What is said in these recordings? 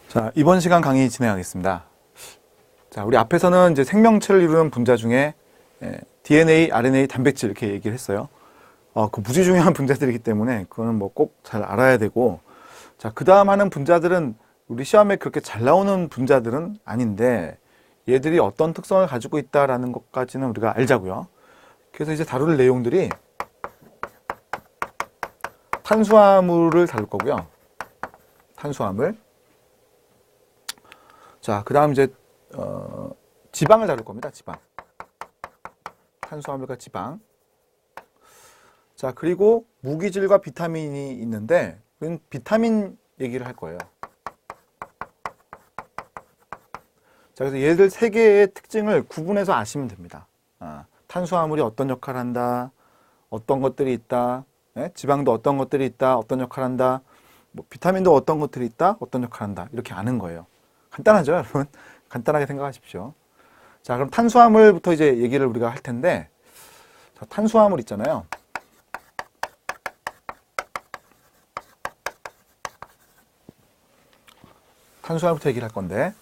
자, 이번 시간 강의 진행하겠습니다. 자, 우리 앞에서는 이제 생명체를 이루는 분자 중에 DNA, RNA, 단백질 이렇게 얘기를 했어요. 그 무지 중요한 분자들이기 때문에 그거는 뭐 꼭 잘 알아야 되고, 자, 그 다음 하는 분자들은 우리 시험에 그렇게 잘 나오는 분자들은 아닌데 얘들이 어떤 특성을 가지고 있다라는 것까지는 우리가 알자고요. 그래서 이제 다룰 내용들이 탄수화물을 다룰 거고요. 탄수화물. 자, 그 다음 이제 지방을 다룰 겁니다. 지방. 탄수화물과 지방. 자, 그리고 무기질과 비타민이 있는데 그건 비타민 얘기를 할 거예요. 자, 그래서 얘들 세 개의 특징을 구분해서 아시면 됩니다. 탄수화물이 어떤 역할을 한다, 어떤 것들이 있다, 지방도 어떤 것들이 있다, 어떤 역할을 한다, 뭐 비타민도 어떤 것들이 있다, 어떤 역할을 한다, 이렇게 아는 거예요. 간단하죠, 여러분? 간단하게 생각하십시오. 자, 그럼 탄수화물부터 이제 얘기를 우리가 할 텐데, 자, 탄수화물 있잖아요. 탄수화물부터 얘기를 할 건데,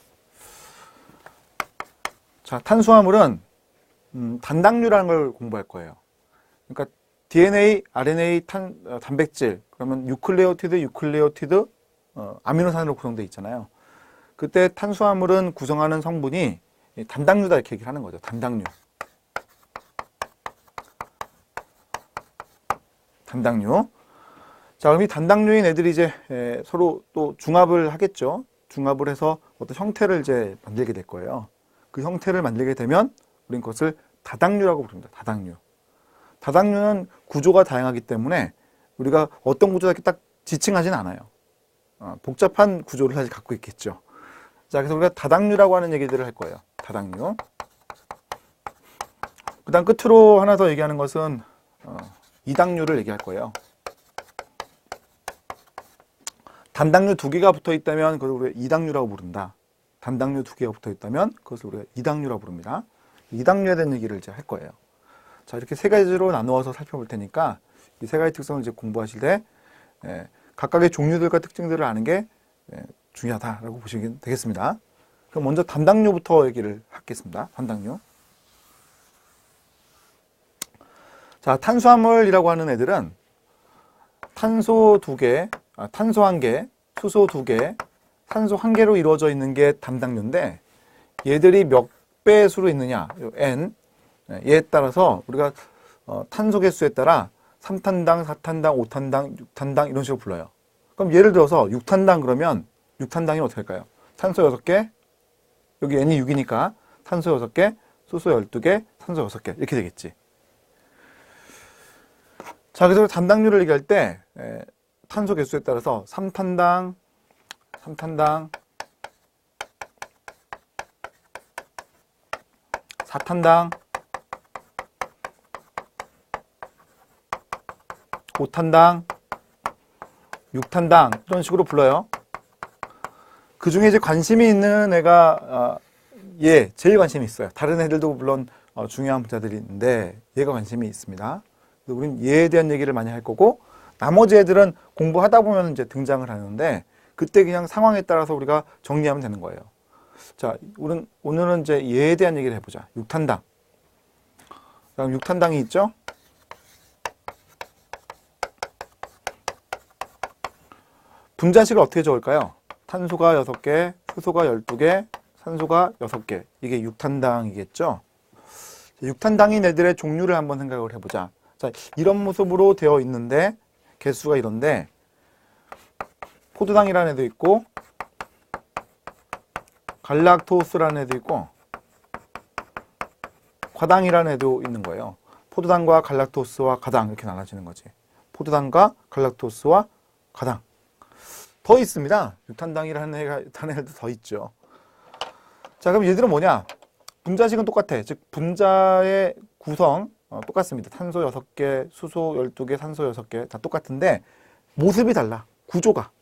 자, 탄수화물은 단당류라는 걸 공부할 거예요. 그러니까 DNA, RNA, 단백질, 그러면 유클레오티드, 아미노산으로 구성되어 있잖아요. 그때 탄수화물은 구성하는 성분이 단당류다 이렇게 얘기를 하는 거죠. 단당류. 단당류. 자, 그럼 이 단당류인 애들이 이제 서로 또 중합을 하겠죠. 중합을 해서 어떤 형태를 이제 만들게 될 거예요. 그 형태를 만들게 되면 우린 그것을 다당류라고 부릅니다. 다당류. 다당류는 구조가 다양하기 때문에 우리가 어떤 구조다 이렇게 딱 지칭하지는 않아요. 복잡한 구조를 사실 갖고 있겠죠. 자, 그래서 우리가 다당류라고 하는 얘기들을 할 거예요. 다당류. 그 다음 끝으로 하나 더 얘기하는 것은 이당류를 얘기할 거예요. 단당류 두 개가 붙어 있다면 그걸 우리가 이당류라고 부른다. 단당류 두 개가 붙어 있다면 그것을 우리가 이당류라고 부릅니다. 이당류에 대한 얘기를 이제 할 거예요. 자, 이렇게 세 가지로 나누어서 살펴볼 테니까 이 세 가지 특성을 이제 공부하실 때 각각의 종류들과 특징들을 아는 게 중요하다라고 보시면 되겠습니다. 그럼 먼저 단당류부터 얘기를 하겠습니다. 단당류. 자, 탄수화물이라고 하는 애들은 탄소 2개, 탄소 1개, 수소 2개, 산소 1개로 이루어져 있는 게 단당류인데 얘들이 몇 배수로 있느냐, N, 얘에 따라서 우리가 탄소 개수에 따라 3탄당, 4탄당, 5탄당, 6탄당 이런 식으로 불러요. 그럼 예를 들어서 6탄당 그러면 6탄당이 어떻게 할까요? 탄소 6개, 여기 N이 6이니까 탄소 6개, 수소 12개, 산소 6개 이렇게 되겠지. 자, 그래서 단당류를 얘기할 때 탄소 개수에 따라서 3탄당, 4탄당, 5탄당, 6탄당 이런 식으로 불러요. 그 중에 이제 관심이 있는 애가 얘 제일 관심이 있어요. 다른 애들도 물론 중요한 분자들이 있는데 얘가 관심이 있습니다. 우린 얘에 대한 얘기를 많이 할 거고 나머지 애들은 공부하다 보면 이제 등장을 하는데 그때 그냥 상황에 따라서 우리가 정리하면 되는 거예요. 자, 오늘은 이제 얘에 대한 얘기를 해보자. 6탄당. 그다음 6탄당이 있죠? 분자식을 어떻게 적을까요? 탄소가 6개, 수소가 12개, 산소가 6개. 이게 6탄당이겠죠? 6탄당인 애들의 종류를 한번 생각을 해보자. 자, 이런 모습으로 되어 있는데 개수가 이런데 포도당이라는 애도 있고 갈락토스라는 애도 있고 과당이라는 애도 있는 거예요. 포도당과 갈락토스와 과당 이렇게 나눠지는 거지. 포도당과 갈락토스와 과당. 더 있습니다. 6탄당이라는 애도 더 있죠. 자, 그럼 얘들은 뭐냐? 분자식은 똑같아. 즉 분자의 구성 똑같습니다. 탄소 6개, 수소 12개, 산소 6개 다 똑같은데 모습이 달라. 구조가.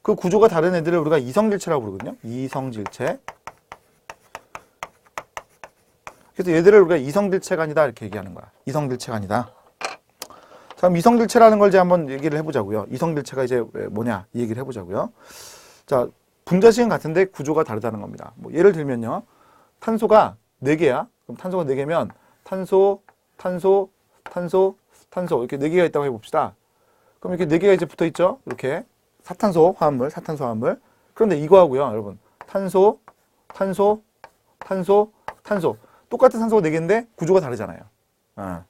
그 구조가 다른 애들을 우리가 이성질체라고 부르거든요. 이성질체. 그래서 얘들을 우리가 이성질체가 아니다 이렇게 얘기하는 거야. 이성질체가 아니다. 자, 그럼 이성질체라는 걸 이제 한번 얘기를 해보자고요. 이성질체가 이제 뭐냐 이 얘기를 해보자고요. 자, 분자식은 같은데 구조가 다르다는 겁니다. 뭐 예를 들면요. 탄소가 4개야. 그럼 탄소가 4개면 탄소, 탄소, 탄소, 탄소 이렇게 4개가 있다고 해봅시다. 그럼 이렇게 4개가 이제 붙어 있죠. 이렇게 사탄소 화합물, 사탄소 화합물. 그런데 이거하고요, 여러분. 탄소, 탄소, 탄소, 탄소. 똑같은 탄소가 4개인데 구조가 다르잖아요.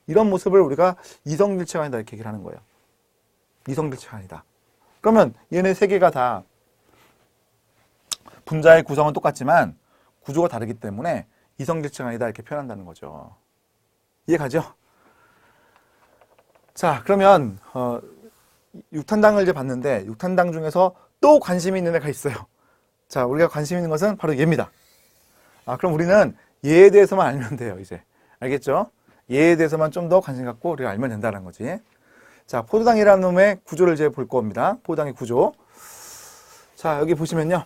이런 모습을 우리가 이성질체가 아니다 이렇게 얘기를 하는 거예요. 이성질체가 아니다. 그러면 얘네 3개가 다 분자의 구성은 똑같지만 구조가 다르기 때문에 이성질체가 아니다 이렇게 표현한다는 거죠. 이해가죠? 자, 그러면 6탄당을 이제 봤는데 6탄당 중에서 또 관심이 있는 애가 있어요. 자, 우리가 관심 있는 것은 바로 얘입니다. 그럼 우리는 얘에 대해서만 알면 돼요, 이제. 알겠죠? 얘에 대해서만 좀 더 관심 갖고 우리가 알면 된다는 거지. 자, 포도당이라는 놈의 구조를 이제 볼 겁니다. 포도당의 구조. 자, 여기 보시면요.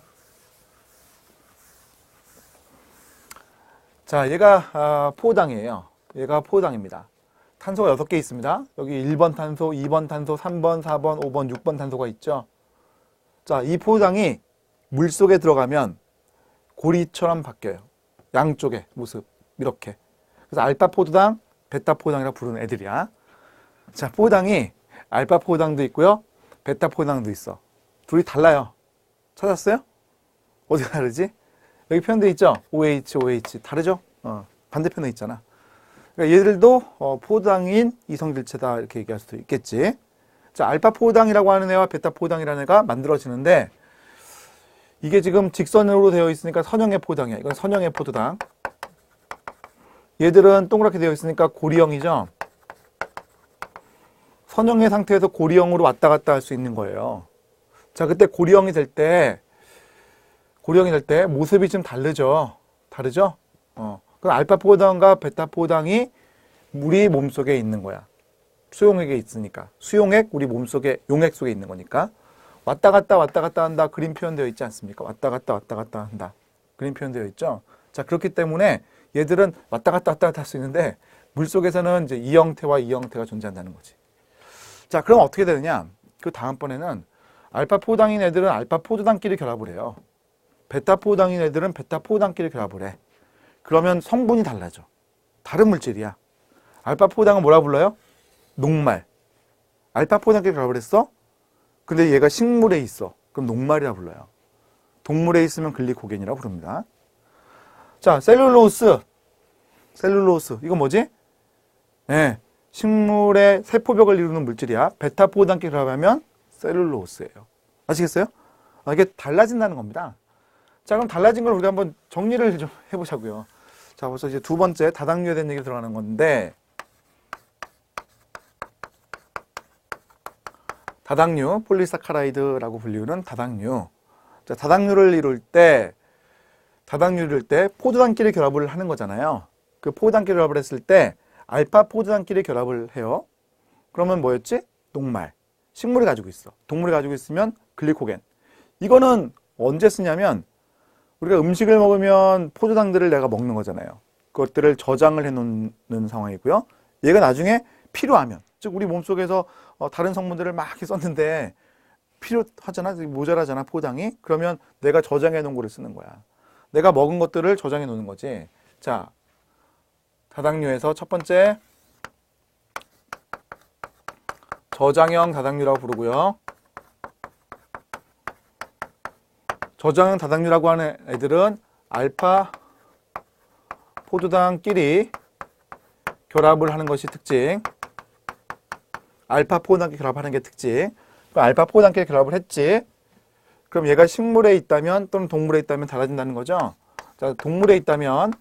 자, 얘가 포도당이에요. 얘가 포도당입니다. 탄소가 6개 있습니다. 여기 1번 탄소, 2번 탄소, 3번, 4번, 5번, 6번 탄소가 있죠. 자, 이 포도당이 물속에 들어가면 고리처럼 바뀌어요. 양쪽의 모습 이렇게. 그래서 알파 포도당, 베타 포도당이라고 부르는 애들이야. 자, 포도당이 알파 포도당도 있고요. 베타 포도당도 있어. 둘이 달라요. 찾았어요? 어디가 다르지? 여기 표현되어 있죠? OH, OH. 다르죠? 반대편에 있잖아. 그러니까 얘들도 포도당인 이성질체다 이렇게 얘기할 수도 있겠지. 자, 알파 포도당이라고 하는 애와 베타 포도당이라는 애가 만들어지는데 이게 지금 직선으로 되어 있으니까 선형의 포도당이야. 이건 선형의 포도당. 얘들은 동그랗게 되어 있으니까 고리형이죠. 선형의 상태에서 고리형으로 왔다 갔다 할 수 있는 거예요. 자, 그때 고리형이 될 때 모습이 좀 다르죠. 다르죠? 그럼 알파 포도당과 베타 포도당이 우리 몸속에 있는 거야. 수용액에 있으니까. 수용액, 우리 몸속에, 용액 속에 있는 거니까. 왔다 갔다 한다. 그림 표현되어 있지 않습니까? 왔다 갔다 한다. 그림 표현되어 있죠? 자, 그렇기 때문에 얘들은 왔다 갔다 할 수 있는데 물속에서는 이제 이 형태와 이 형태가 존재한다는 거지. 자, 그럼 어떻게 되느냐? 그 다음번에는 알파 포도당인 애들은 알파 포도당끼리 결합을 해요. 베타 포도당인 애들은 베타 포도당끼리 결합을 해. 그러면 성분이 달라져. 다른 물질이야. 알파 포도당은 뭐라 불러요? 녹말. 알파 포도당끼리 결합을 했어? 근데 얘가 식물에 있어. 그럼 녹말이라 불러요. 동물에 있으면 글리코겐이라고 부릅니다. 자, 셀룰로스. 이건 뭐지? 네, 식물의 세포벽을 이루는 물질이야. 베타 포도당끼리 결합하면 셀룰로스예요. 아시겠어요? 이게 달라진다는 겁니다. 자, 그럼 달라진 걸 우리가 한번 정리를 좀 해보자고요. 자, 벌써 이제 두 번째 다당류에 대한 얘기를 들어가는 건데, 다당류, 폴리사카라이드라고 불리우는 다당류. 자, 다당류를 이룰 때 포도당끼리 결합을 하는 거잖아요. 그 포도당끼리 결합을 했을 때 알파 포도당끼리 결합을 해요. 그러면 뭐였지? 녹말. 식물이 가지고 있어. 동물이 가지고 있으면 글리코겐. 이거는 언제 쓰냐면 우리가 음식을 먹으면 포도당들을 내가 먹는 거잖아요. 그것들을 저장을 해놓는 상황이고요. 얘가 나중에 필요하면, 즉 우리 몸속에서 다른 성분들을 막 이렇게 썼는데 필요하잖아, 모자라잖아 포도당이. 그러면 내가 저장해 놓은 거를 쓰는 거야. 내가 먹은 것들을 저장해 놓는 거지. 자, 다당류에서 첫 번째 저장형 다당류라고 부르고요. 저장형 다당류라고 하는 애들은 알파 포도당끼리 결합을 하는 것이 특징. 알파 포도당끼리 결합하는 게 특징. 그럼 알파 포도당끼리 결합을 했지. 그럼 얘가 식물에 있다면 또는 동물에 있다면 달라진다는 거죠. 자, 동물에 있다면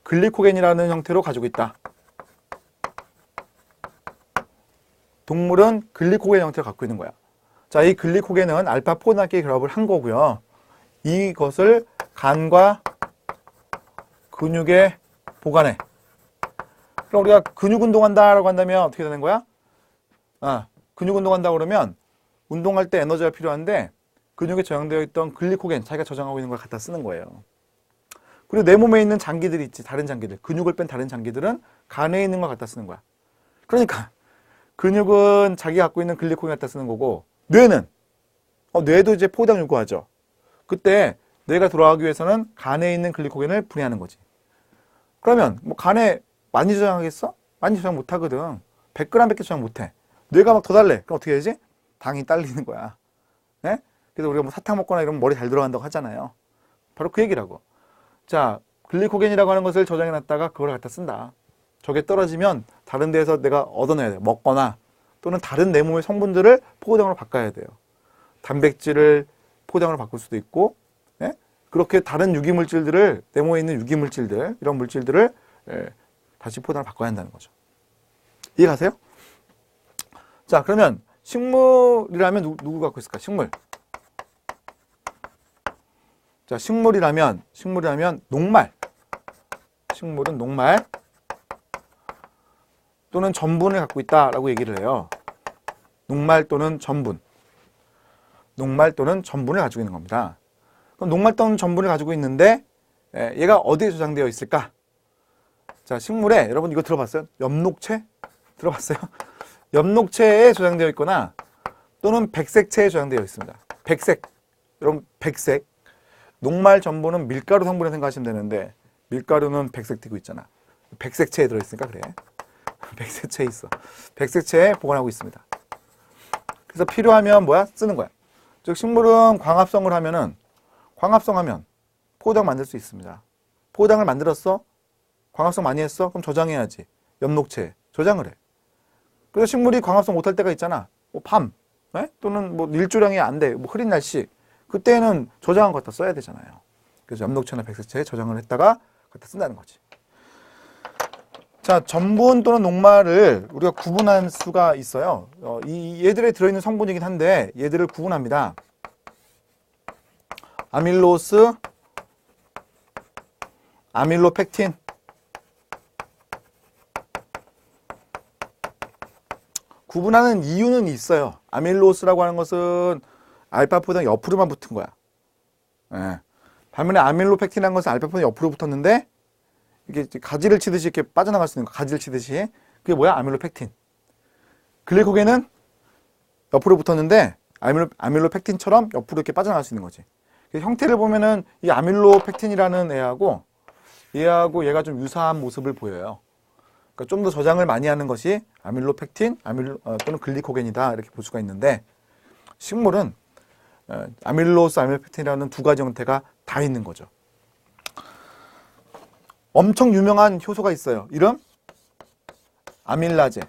글리코겐이라는 형태로 가지고 있다. 동물은 글리코겐 형태를 갖고 있는 거야. 자, 이 글리코겐은 알파 포도당끼리 결합을 한 거고요. 이것을 간과 근육에 보관해. 그럼 우리가 근육 운동한다라고 한다면 어떻게 되는 거야? 근육 운동한다 그러면 운동할 때 에너지가 필요한데 근육에 저장되어 있던 글리코겐, 자기가 저장하고 있는 걸 갖다 쓰는 거예요. 그리고 내 몸에 있는 장기들이 있지, 다른 장기들. 근육을 뺀 다른 장기들은 간에 있는 걸 갖다 쓰는 거야. 그러니까 근육은 자기가 갖고 있는 글리코겐 갖다 쓰는 거고 뇌는 뇌도 이제 포도당 요구하죠. 그때 뇌가 돌아가기 위해서는 간에 있는 글리코겐을 분해하는 거지. 그러면 뭐 간에 많이 저장하겠어? 많이 저장 못 하거든. 100g밖에 저장 못 해. 뇌가 막 더 달래. 그럼 어떻게 해야지? 당이 딸리는 거야. 네? 그래서 우리가 뭐 사탕 먹거나 이러면 머리 잘 들어간다고 하잖아요. 바로 그 얘기라고. 자, 글리코겐이라고 하는 것을 저장해 놨다가 그걸 갖다 쓴다. 저게 떨어지면 다른 데에서 내가 얻어내야 돼요. 먹거나 또는 다른 내 몸의 성분들을 포도당으로 바꿔야 돼요. 단백질을 포도당으로 바꿀 수도 있고, 예? 그렇게 다른 유기물질들을, 내 몸에 있는 유기물질들, 이런 물질들을 다시 포도당으로 바꿔야 한다는 거죠. 이해가세요? 자, 그러면 식물이라면 누구 갖고 있을까? 식물. 자, 식물이라면 녹말. 식물은 녹말 또는 전분을 갖고 있다라고 얘기를 해요. 녹말 또는 전분. 녹말 또는 전분을 가지고 있는 겁니다. 그럼 녹말 또는 전분을 가지고 있는데 얘가 어디에 저장되어 있을까? 자, 식물에 여러분 이거 들어봤어요? 엽록체? 들어봤어요? 엽록체에 저장되어 있거나 또는 백색체에 저장되어 있습니다. 백색. 여러분 백색. 녹말 전분은 밀가루 성분을 생각하시면 되는데 밀가루는 백색 띠고 있잖아. 백색체에 들어있으니까 그래. 백색체에 있어. 백색체에 보관하고 있습니다. 그래서 필요하면 뭐야? 쓰는 거야. 즉 식물은 광합성을 하면은 광합성하면 포도당 만들 수 있습니다. 포도당을 만들었어? 광합성 많이 했어? 그럼 저장해야지. 엽록체에 저장을 해. 그래서 식물이 광합성 못할 때가 있잖아. 뭐 밤, 네? 또는 뭐 일조량이 안 돼. 뭐 흐린 날씨. 그때는 저장한 거 갖다 써야 되잖아요. 그래서 엽록체나 백색체에 저장을 했다가 갖다 쓴다는 거지. 자, 전분 또는 녹말을 우리가 구분할 수가 있어요. 얘들에 들어있는 성분이긴 한데 얘들을 구분합니다. 아밀로스, 아밀로펙틴. 구분하는 이유는 있어요. 아밀로스라고 하는 것은 알파포당 옆으로만 붙은 거야. 예. 반면에 아밀로펙틴이라는 것은 알파포당 옆으로 붙었는데 이게 가지를 치듯이 이렇게 빠져나갈 수 있는 거. 가지를 치듯이. 그게 뭐야? 아밀로펙틴. 글리코겐은 옆으로 붙었는데 아밀로펙틴처럼 옆으로 이렇게 빠져나갈 수 있는 거지. 형태를 보면은 이 아밀로펙틴이라는 애하고 얘가 좀 유사한 모습을 보여요. 그러니까 좀 더 저장을 많이 하는 것이 아밀로펙틴, 또는 글리코겐이다 이렇게 볼 수가 있는데 식물은 아밀로스, 아밀로펙틴이라는 두 가지 형태가 다 있는 거죠. 엄청 유명한 효소가 있어요. 이름? 아밀라제.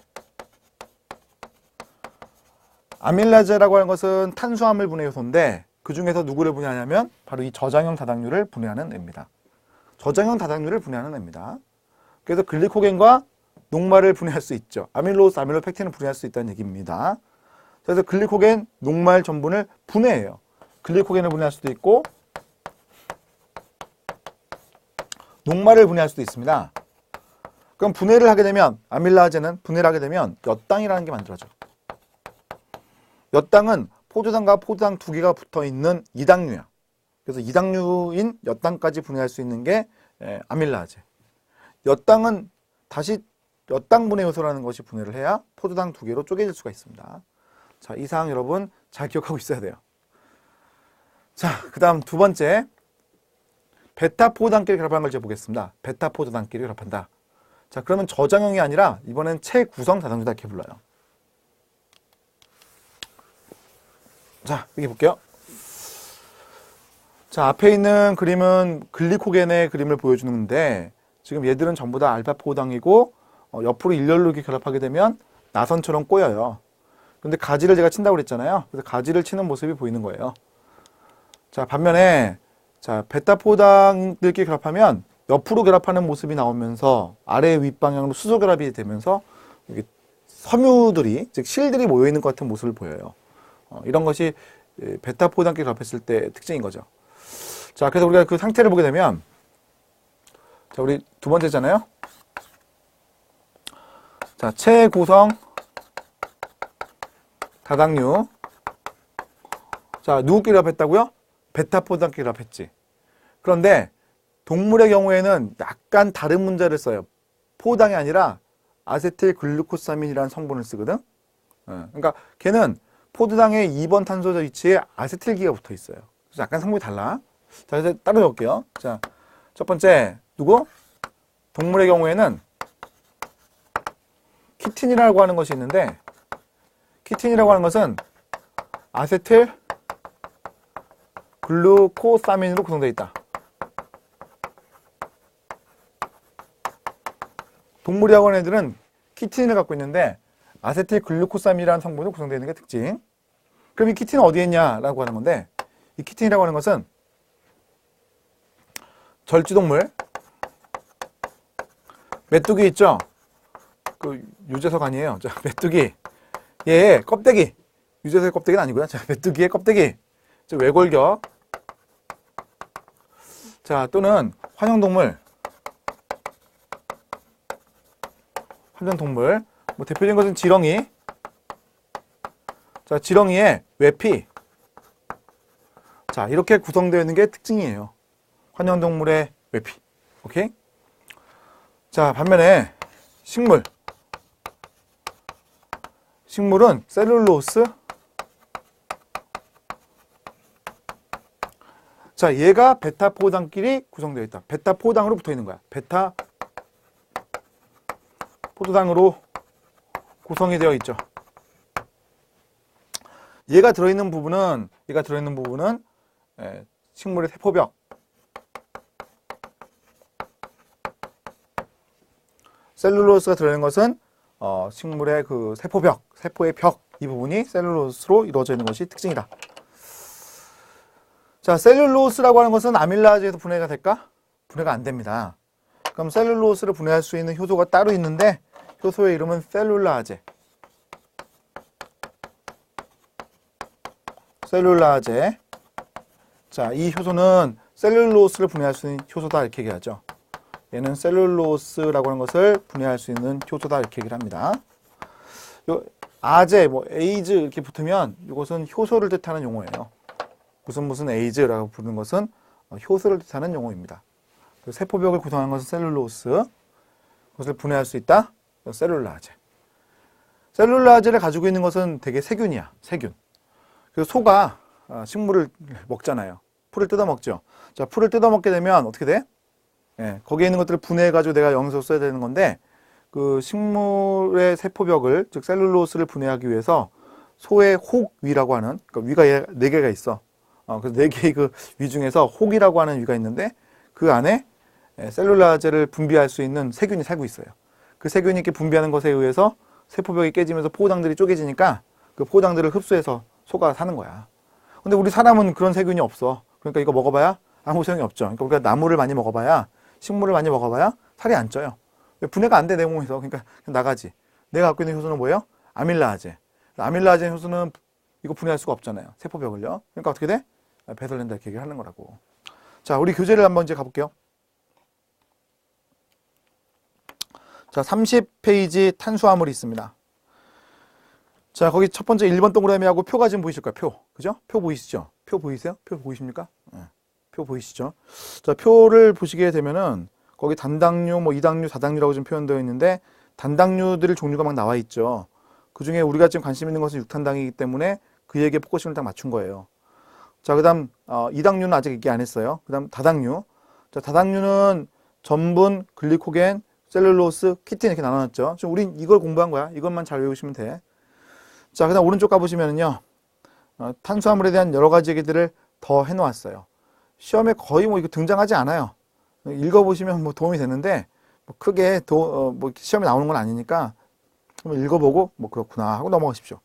아밀라제라고 하는 것은 탄수화물 분해 효소인데 그 중에서 누구를 분해하냐면 바로 이 저장형 다당류를 분해하는 애입니다. 저장형 다당류를 분해하는 애입니다. 그래서 글리코겐과 녹말을 분해할 수 있죠. 아밀로스, 아밀로펙틴을 분해할 수 있다는 얘기입니다. 그래서 글리코겐, 녹말 전분을 분해해요. 글리코겐을 분해할 수도 있고 녹말을 분해할 수도 있습니다. 그럼 분해를 하게 되면 아밀라제는 분해를 하게 되면 엿당이라는 게 만들어져. 엿당은 포도당과 포도당 두 개가 붙어 있는 이당류야. 그래서 이당류인 엿당까지 분해할 수 있는 게 아밀라제. 엿당은 다시 엿당 분해 요소라는 것이 분해를 해야 포도당 두 개로 쪼개질 수가 있습니다. 자, 이 사항 여러분 잘 기억하고 있어야 돼요. 자, 그 다음 두 번째. 베타 포도당끼리 결합하는 걸 이제 보겠습니다. 베타 포도당끼리 결합한다. 자, 그러면 저장형이 아니라 이번엔 체구성 다당류다 이렇게 불러요. 자, 여기 볼게요. 자, 앞에 있는 그림은 글리코겐의 그림을 보여주는데 지금 얘들은 전부 다 알파 포도당이고 옆으로 일렬로 이렇게 결합하게 되면 나선처럼 꼬여요. 근데 가지를 제가 친다고 그랬잖아요. 그래서 가지를 치는 모습이 보이는 거예요. 자, 반면에 자, 베타 포당들끼리 결합하면 옆으로 결합하는 모습이 나오면서 아래 윗방향으로 수소 결합이 되면서 여기 섬유들이 즉 실들이 모여 있는 것 같은 모습을 보여요. 이런 것이 베타 포당끼리 결합했을 때 특징인 거죠. 자, 그래서 우리가 그 상태를 보게 되면 자, 우리 두 번째잖아요. 자, 체구성 다당류. 자, 누구끼리 결합했다고요? 베타 포당끼리 결합했지. 그런데 동물의 경우에는 약간 다른 문자를 써요. 포당이 아니라 아세틸글루코사민이라는 성분을 쓰거든. 그러니까 걔는 포도당의 2번 탄소 위치에 아세틸기가 붙어 있어요. 그래서 약간 성분이 달라. 자, 이제 따로 적을게요. 자, 첫 번째 누구? 동물의 경우에는 키틴이라고 하는 것이 있는데, 키틴이라고 하는 것은 아세틸 글루코사민으로 구성되어 있다. 동물이라고 하는 애들은 키틴을 갖고 있는데 아세틸 글루코사민이라는 성분으로 구성되어 있는 게 특징. 그럼 이 키틴은 어디에 있냐라고 하는 건데, 이 키틴이라고 하는 것은 절지동물 메뚜기 있죠? 그 유재석 아니에요. 자, 메뚜기 얘의 껍데기, 유재석의 껍데기는 아니고요. 자, 메뚜기의 껍데기, 자, 외골격, 자, 또는 환영동물, 뭐 대표적인 것은 지렁이. 자, 지렁이의 외피. 자, 이렇게 구성되어 있는 게 특징이에요. 환영동물의 외피. 오케이? 자, 반면에 식물은 셀룰로스. 자, 얘가 베타 포도당끼리 구성되어 있다. 베타 포도당으로 붙어 있는 거야. 베타 포도당으로 구성이 되어 있죠. 얘가 들어있는 부분은 식물의 세포벽, 셀룰로스가 들어있는 것은 식물의 그 세포벽, 세포의 벽, 이 부분이 셀룰로스로 이루어져 있는 것이 특징이다. 자, 셀룰로스라고 하는 것은 아밀라제에서 분해가 될까? 분해가 안 됩니다. 그럼 셀룰로스를 분해할 수 있는 효소가 따로 있는데, 효소의 이름은 셀룰라제. 자, 이 효소는 셀룰로스를 분해할 수 있는 효소다, 이렇게 얘기하죠. 얘는 셀룰로스라고 하는 것을 분해할 수 있는 효소다, 이렇게 얘기를 합니다. 요 아제, 뭐 에이즈 이렇게 붙으면 이것은 효소를 뜻하는 용어예요. 무슨 에이즈라고 부르는 것은 효소를 뜻하는 용어입니다. 세포벽을 구성하는 것은 셀룰로스, 그것을 분해할 수 있다, 셀룰라제. 셀룰라제를 가지고 있는 것은 되게 세균이야, 세균. 그래서 소가 식물을 먹잖아요. 풀을 뜯어먹죠. 자, 풀을 뜯어먹게 되면 어떻게 돼? 예, 거기에 있는 것들을 분해해가지고 내가 영양소 써야 되는 건데, 그 식물의 세포벽을, 즉 셀룰로스를 분해하기 위해서 소의 혹위라고 하는, 그러니까 위가 4개가 있어. 그래서 4개의 그 위 중에서 혹이라고 하는 위가 있는데, 그 안에 셀룰라제를 분비할 수 있는 세균이 살고 있어요. 그 세균이 이렇게 분비하는 것에 의해서 세포벽이 깨지면서 포도당들이 쪼개지니까 그 포도당들을 흡수해서 소가 사는 거야. 근데 우리 사람은 그런 세균이 없어. 그러니까 이거 먹어봐야 아무 소용이 없죠. 그러니까 우리가 나무를 많이 먹어봐야, 식물을 많이 먹어봐야 살이 안 쪄요. 분해가 안 돼, 내 몸에서. 그러니까 나가지. 내가 갖고 있는 효소는 뭐예요? 아밀라제. 아밀라제 효소는 이거 분해할 수가 없잖아요. 세포벽을요. 그러니까 어떻게 돼? 배설된다, 이렇게 얘기를 하는 거라고. 자, 우리 교재를 한번 이제 가볼게요. 자, 30페이지 탄수화물이 있습니다. 자, 거기 첫 번째 1번 동그라미하고 표가 지금 보이실 거예요. 표. 그죠? 표 보이시죠? 표 보이세요? 표 보이십니까? 네. 표 보이시죠? 자, 표를 보시게 되면은 거기 단당류, 뭐 이당류, 다당류라고 지금 표현되어 있는데, 단당류들 종류가 막 나와 있죠. 그 중에 우리가 지금 관심 있는 것은 육탄당이기 때문에 그에게 포커싱을 딱 맞춘 거예요. 자, 그 다음 이당류는 아직 얘기 안 했어요. 그 다음 다당류. 자, 다당류는 전분, 글리코겐, 셀룰로스, 키틴 이렇게 나눠놨죠. 지금 우린 이걸 공부한 거야. 이것만 잘 외우시면 돼. 자, 그 다음 오른쪽 가보시면은요, 탄수화물에 대한 여러 가지 얘기들을 더 해놓았어요. 시험에 거의 뭐 이거 등장하지 않아요. 읽어보시면 뭐 도움이 되는데, 뭐 크게 뭐 시험에 나오는 건 아니니까 한번 읽어보고 뭐 그렇구나 하고 넘어가십시오.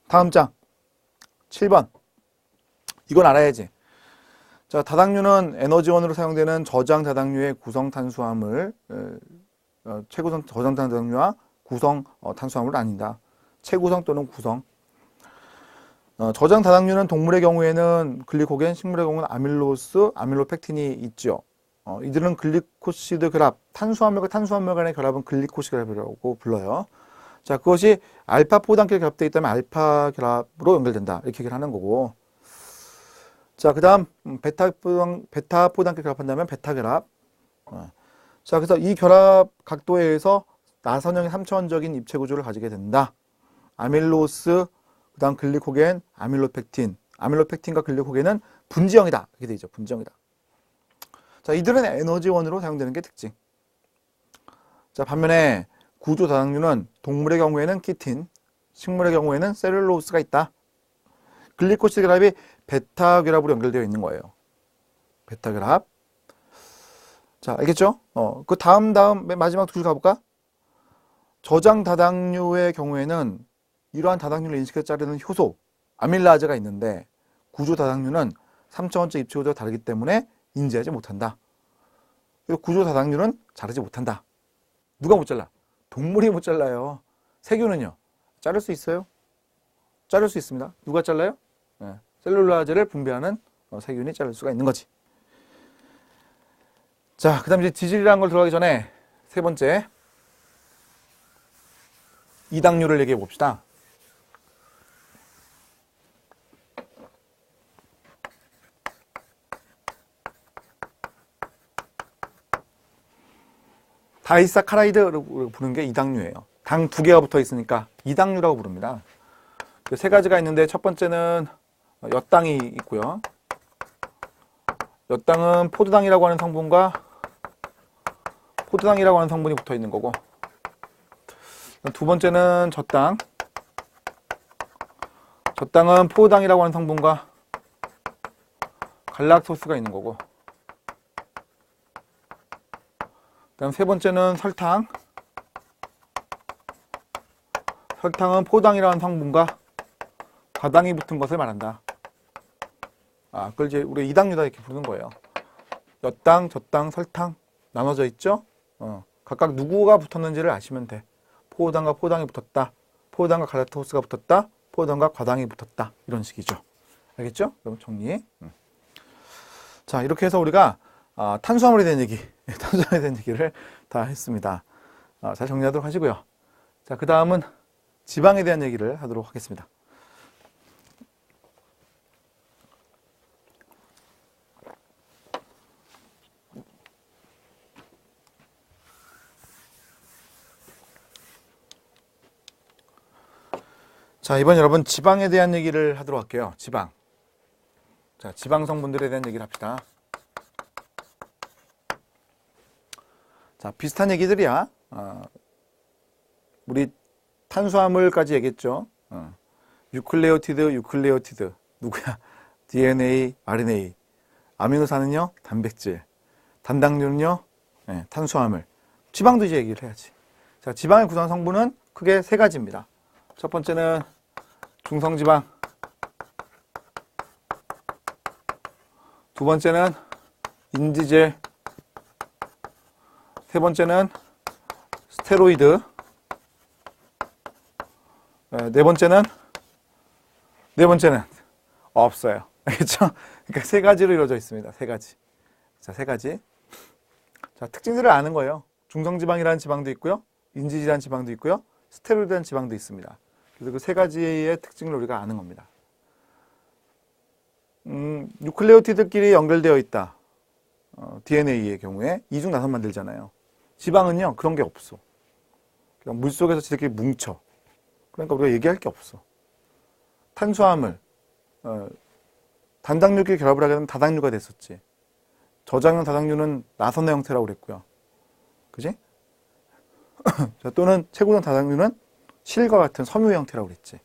다음 장 7번. 이건 알아야지. 자, 다당류는 에너지원으로 사용되는 저장 다당류의 구성 탄수화물, 최구성 저장 다당류와 구성 탄수화물을 아닌다. 최구성 또는 구성. 저장 다당류는 동물의 경우에는 글리코겐, 식물의 경우는 아밀로스, 아밀로펙틴이 있죠. 이들은 글리코시드 결합, 탄수화물과 탄수화물 간의 결합은 글리코시드 결합이라고 불러요. 자, 그것이 알파 포당끼리 결합되어 있다면 알파 결합으로 연결된다, 이렇게 얘기를 하는 거고. 자, 그 다음 베타 포당끼리 결합한다면 베타 결합. 자, 그래서 이 결합 각도에 의해서 나선형의 3차원적인 입체 구조를 가지게 된다. 아밀로스, 그 다음 글리코겐, 아밀로펙틴. 아밀로펙틴과 글리코겐은 분지형이다. 이렇게 되어 있죠. 분지형이다. 자, 이들은 에너지원으로 사용되는 게 특징. 자, 반면에 구조 다당류는 동물의 경우에는 키틴, 식물의 경우에는 셀룰로스가 있다. 글리코시드 결합이 베타 결합으로 연결되어 있는 거예요. 베타 결합. 자, 알겠죠? 그 다음 맨 마지막 두 줄 가볼까? 저장 다당류의 경우에는 이러한 다당류를 인식해 자르는 효소, 아밀라제가 있는데 구조 다당류는 3차원적 입체 구조가 다르기 때문에 인지하지 못한다. 그리고 구조 다당류는 자르지 못한다. 누가 못 잘라? 동물이 못 잘라요. 세균은요? 자를 수 있어요? 자를 수 있습니다. 누가 잘라요? 네. 셀룰라제를 분비하는 세균이 자를 수가 있는 거지. 자, 그 다음 이제 지질이라는 걸 들어가기 전에 세 번째 이당류를 얘기해 봅시다. 다이사카라이드라고 부르는 게 이당류예요. 당 두 개가 붙어 있으니까 이당류라고 부릅니다. 그 세 가지가 있는데 첫 번째는 엿당이 있고요. 엿당은 포도당이라고 하는 성분과 포도당이라고 하는 성분이 붙어 있는 거고, 두 번째는 젖당. 젖당은 포도당이라고 하는 성분과 갈락토스가 있는 거고, 그다음 세 번째는 설탕. 설탕은 포도당이라는 성분과 과당이 붙은 것을 말한다. 그걸 이제 우리 이당류다 이렇게 부르는 거예요. 엿당, 젖당, 설탕 나눠져 있죠? 각각 누구가 붙었는지를 아시면 돼. 포도당과 포도당이 붙었다. 포도당과 갈락토스가 붙었다. 포도당과 과당이 붙었다. 이런 식이죠. 알겠죠? 그럼 정리. 자, 이렇게 해서 우리가 탄수화물에 대한 얘기, 탄수화물에 대한 얘기를 다 했습니다. 잘 정리하도록 하시고요. 자, 그 다음은 지방에 대한 얘기를 하도록 하겠습니다. 자, 이번 여러분 지방에 대한 얘기를 하도록 할게요. 지방. 자, 지방 성분들에 대한 얘기를 합시다. 자, 비슷한 얘기들이야. 우리 탄수화물까지 얘기했죠. 유클레오티드. 누구야? DNA, RNA. 아미노산은요? 단백질. 단당류는요? 네, 탄수화물. 지방도 이제 얘기를 해야지. 자, 지방의 구성 성분은 크게 세 가지입니다. 첫 번째는 중성지방. 두 번째는 인지질. 세 번째는 스테로이드. 네 번째는 없어요. 알겠죠? 그러니까 세 가지로 이루어져 있습니다. 세 가지. 자, 세 가지. 자, 특징들을 아는 거예요. 중성지방이라는 지방도 있고요. 인지질이라는 지방도 있고요. 스테로이드라는 지방도 있습니다. 그래서 그 세 가지의 특징을 우리가 아는 겁니다. 뉴클레오티드끼리 연결되어 있다. DNA의 경우에 이중 나선 만들잖아요. 지방은요, 그런 게 없어. 그냥 물속에서 지들끼리 뭉쳐. 그러니까 우리가 얘기할 게 없어. 탄수화물, 단당류끼리 결합을 하게 되면 다당류가 됐었지. 저장형 다당류는 나선의 형태라고 그랬고요. 그지? 자, 또는 채구형 다당류는 실과 같은 섬유 형태라고 그랬지.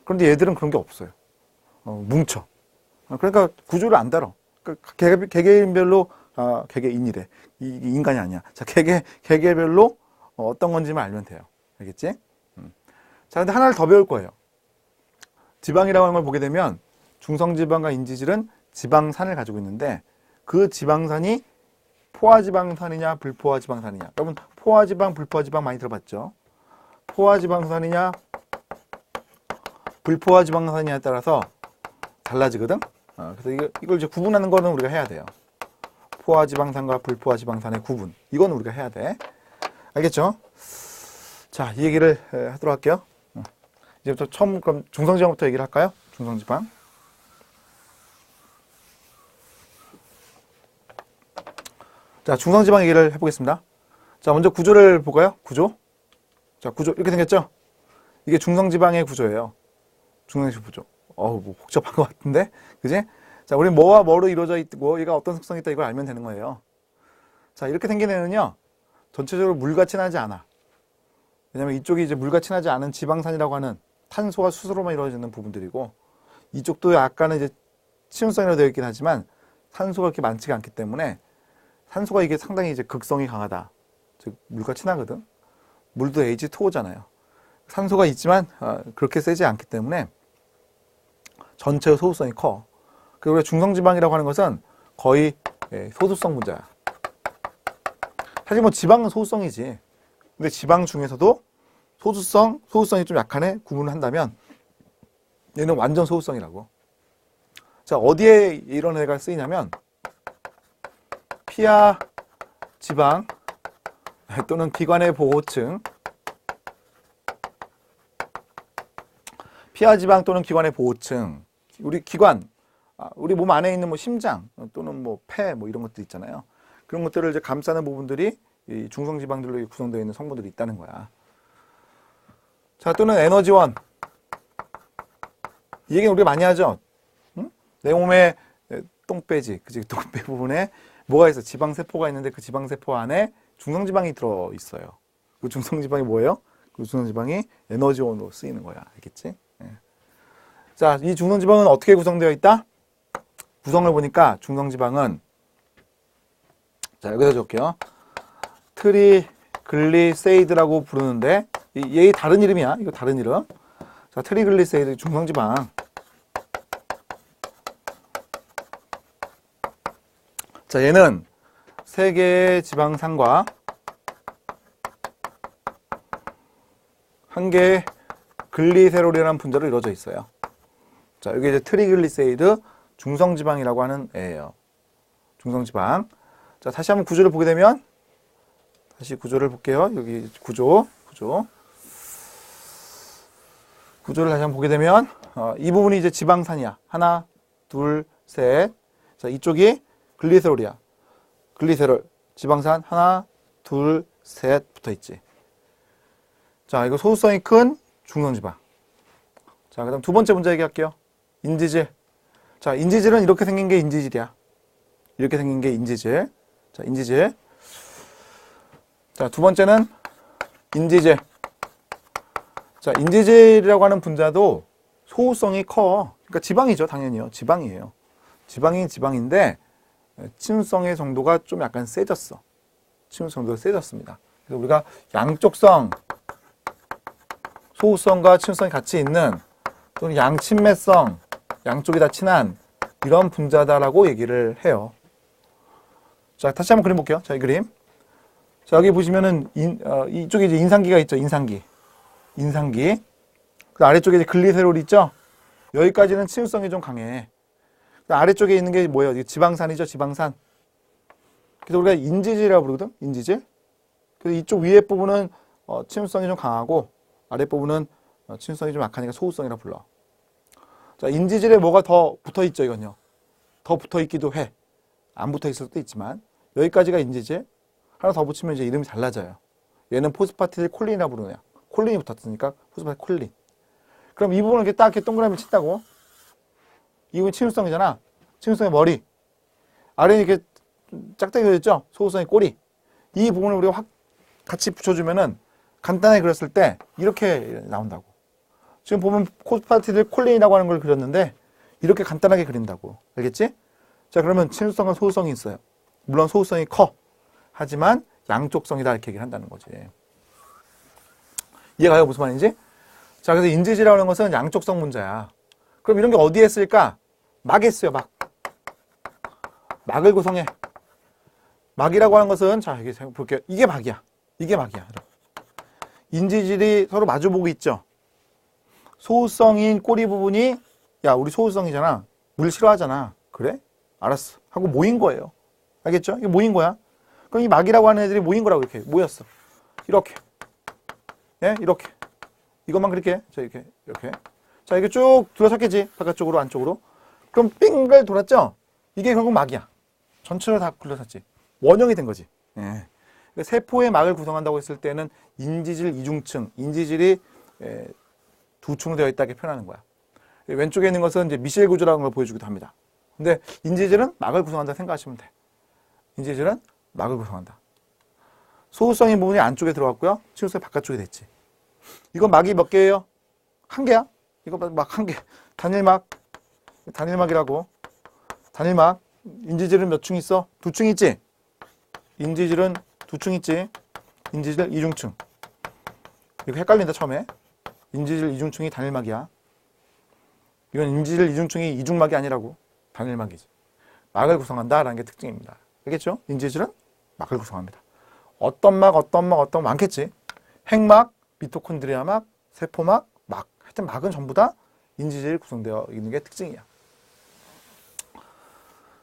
그런데 얘들은 그런 게 없어요. 뭉쳐. 그러니까 구조를 안 다뤄. 그러니까 개개인별로, 개개인이래. 이 인간이 아니야. 자, 개개별로 어떤 건지만 알면 돼요. 알겠지? 자, 근데 하나를 더 배울 거예요. 지방이라고 하는 걸 보게 되면 중성지방과 인지질은 지방산을 가지고 있는데 그 지방산이 포화지방산이냐 불포화지방산이냐. 여러분 포화지방, 불포화지방 많이 들어봤죠? 포화지방산이냐 불포화지방산이냐에 따라서 달라지거든? 그래서 이걸 이제 구분하는 거는 우리가 해야 돼요. 포화지방산과 불포화지방산의 구분. 이건 우리가 해야 돼. 알겠죠? 자, 이 얘기를 하도록 할게요. 이제부터 처음 그럼 중성지방부터 얘기를 할까요? 중성지방. 자, 중성지방 얘기를 해보겠습니다. 자, 먼저 구조를 볼까요? 구조. 자, 구조 이렇게 생겼죠? 이게 중성지방의 구조예요. 중성지 부족. 뭐 복잡한 것 같은데, 그지? 자, 우리 뭐와 뭐로 이루어져 있고 얘가 어떤 특성이 있다 이걸 알면 되는 거예요. 자, 이렇게 생긴 애는요, 전체적으로 물과 친하지 않아. 왜냐면 이쪽이 이제 물과 친하지 않은 지방산이라고 하는 탄소와 수소로만 이루어지는 부분들이고, 이쪽도 약간은 이제 친환성이라고 되어 있긴 하지만 산소가 그렇게 많지가 않기 때문에 산소가 이게 상당히 이제 극성이 강하다. 즉 물과 친하거든. 물도 H2O잖아요. 산소가 있지만 그렇게 세지 않기 때문에 전체의 소수성이 커. 그리고 우리가 중성지방이라고 하는 것은 거의 소수성 분자야. 사실 뭐 지방은 소수성이지. 근데 지방 중에서도 소수성이 좀 약한 애 구분을 한다면 얘는 완전 소수성이라고. 자, 어디에 이런 애가 쓰이냐면 피하 지방 또는 기관의 보호층, 피하 지방 또는 기관의 보호층, 우리 기관, 우리 몸 안에 있는 뭐 심장 또는 뭐 폐 뭐 이런 것들 있잖아요. 그런 것들을 이제 감싸는 부분들이 이 중성지방들로 구성되어 있는 성분들이 있다는 거야. 자, 또는 에너지원. 이 얘기는 우리가 많이 하죠. 응? 내 몸에 똥배지, 그치? 똥배 부분에 뭐가 있어? 지방세포가 있는데 그 지방세포 안에 중성지방이 들어있어요. 그 중성지방이 뭐예요? 그 중성지방이 에너지원으로 쓰이는 거야. 알겠지? 예. 자, 이 중성지방은 어떻게 구성되어 있다? 구성을 보니까 중성지방은, 자, 여기다 적을게요. 트리글리세이드라고 부르는데, 얘 다른 이름이야. 이거 다른 이름. 자, 트리글리세이드 중성지방. 자, 얘는 세 개의 지방산과 한 개의 글리세롤이라는 분자로 이루어져 있어요. 자, 여기 이제 트리글리세이드 중성지방이라고 하는 애예요. 중성지방. 자, 다시 한번 구조를 보게 되면, 다시 구조를 볼게요. 여기 구조를 다시 한번 보게 되면, 이 부분이 이제 지방산이야. 하나, 둘, 셋. 자, 이쪽이 글리세롤이야. 글리세롤, 지방산 하나, 둘, 셋 붙어 있지. 자, 이거 소수성이 큰 중성지방. 자, 그다음 두 번째 문제 얘기할게요. 인지질. 자, 인지질은 이렇게 생긴 게 인지질이야. 이렇게 생긴 게 인지질. 자, 인지질. 자, 두 번째는 인지질. 자, 인지질이라고 하는 분자도 소수성이 커. 그러니까 지방이죠, 당연히요. 지방이에요. 지방인데 친수성의 정도가 좀 약간 세졌어. 친수성 정도가 세졌습니다. 그래서 우리가 양쪽성, 소수성과 친수성이 같이 있는 또는 양친매성, 양쪽이 다 친한 이런 분자다라고 얘기를 해요. 자, 다시 한번 그림 볼게요. 자, 이 그림. 자, 여기 보시면은 이쪽에 이제 인상기가 있죠. 인상기. 그 아래쪽에 이제 글리세롤 있죠. 여기까지는 친수성이 좀 강해. 그 아래쪽에 있는 게 뭐예요? 지방산이죠. 지방산. 그래서 우리가 인지질이라고 부르거든. 인지질. 그래서 이쪽 위에 부분은 친수성이 좀 강하고 아래 부분은 친수성이 좀 약하니까 소수성이라고 불러. 자, 인지질에 뭐가 더 붙어 있죠, 이건요. 더 붙어 있기도 해. 안 붙어 있을 수도 있지만 여기까지가 인지질. 하나 더 붙이면 이제 이름이 달라져요. 얘는 포스파티딜 콜린이라고 부르네요. 콜린이 붙었으니까 포스파티딜 콜린. 그럼 이 부분을 이렇게 딱 이렇게 동그라미 친다고. 이 부분이 친수성이잖아. 친수성의 머리. 아래에 이렇게 짝짝이 그려졌죠? 소수성의 꼬리. 이 부분을 우리가 확 같이 붙여주면은 간단하게 그렸을 때 이렇게 나온다고. 지금 보면 포스파티딜 콜린이라고 하는 걸 그렸는데 이렇게 간단하게 그린다고. 알겠지? 자, 그러면 친수성과 소수성이 있어요. 물론 소수성이 커. 하지만 양쪽성이다 이렇게 얘기를 한다는 거지. 이해가요? 무슨 말인지? 자, 그래서 인지질이라고 하는 것은 양쪽성 문제야. 그럼 이런 게 어디에 쓸까? 막에 쓰여, 막. 막을 구성해. 막이라고 하는 것은, 자, 여기 볼게요. 이게 막이야. 인지질이 서로 마주보고 있죠. 소수성인 꼬리 부분이, 야, 우리 소수성이잖아. 물 싫어하잖아. 그래? 알았어. 하고 모인 거예요. 알겠죠? 이게 모인 거야. 그럼 이 막이라고 하는 애들이 모인 거라고 이렇게 모였어. 이렇게. 예? 이렇게. 이것만 그릴게. 자, 이렇게. 자, 이게 쭉 둘러섰겠지. 바깥쪽으로, 안쪽으로. 그럼 빙글 돌았죠? 이게 결국 막이야. 전체로 다 둘러섰지. 원형이 된 거지. 예. 세포의 막을 구성한다고 했을 때는 인지질 이중층, 인지질이 두 층으로 되어 있다고 표현하는 거야. 왼쪽에 있는 것은 이제 미셸 구조라는 걸 보여주기도 합니다. 근데 인지질은 막을 구성한다 생각하시면 돼. 인지질은 막을 구성한다. 소수성인 부분이 안쪽에 들어갔고요. 치우성이 바깥쪽에 됐지. 이거 막이 몇 개예요? 한 개야. 이거 막 한 개. 단일막. 단일막이라고. 단일막. 인지질은 몇 층 있어? 두 층 있지? 인지질은 두 층 있지? 인지질 이중층. 이거 헷갈린다 처음에. 인지질 이중층이 단일막이야. 이건 인지질 이중층이 이중막이 아니라고. 단일막이지. 막을 구성한다라는 게 특징입니다. 알겠죠? 인지질은 막을 구성합니다. 어떤 막 많겠지. 핵막, 미토콘드리아 막, 세포막, 막. 하여튼 막은 전부 다 인지질이 구성되어 있는 게 특징이야.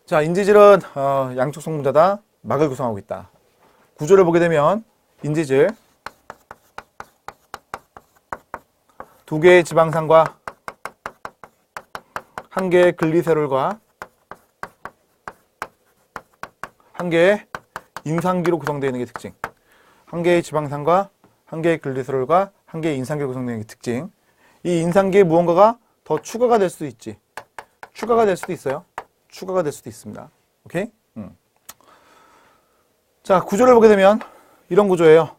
자, 인지질은 양쪽 성분자 다 막을 구성하고 있다. 구조를 보게 되면 인지질 두 개의 지방산과 한 개의 글리세롤과 한 개의 인산기로 구성되어 있는 게 특징. 한 개의 지방산과 한 개의 글리세롤과 한 개의 인산기로 구성되어 있는 게 특징. 이 인산기에 무언가가 더 추가가 될 수도 있지. 추가가 될 수도 있어요. 추가가 될 수도 있습니다. 오케이? 자, 구조를 보게 되면 이런 구조예요.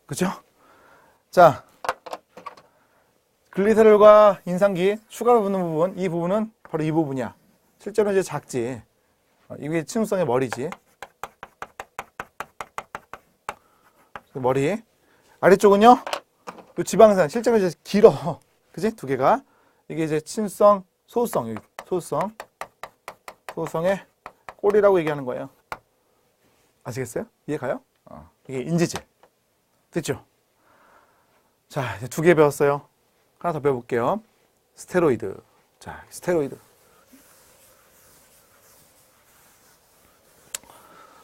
그죠? 자, 글리세롤과 인산기 추가로 붙는 부분, 이 부분은 바로 이 부분이야. 실제로 이제 작지. 이게 침수성의 머리지. 머리. 아래쪽은요, 이 지방산. 실제로 이제 길어. 그지? 두 개가. 이게 이제 침수성, 소수성. 소수성의 꼬리라고 얘기하는 거예요. 아시겠어요? 이해가요? 이게 인지질. 됐죠? 자, 이제 두 개 배웠어요. 하나 더 배워볼게요. 스테로이드. 자, 스테로이드.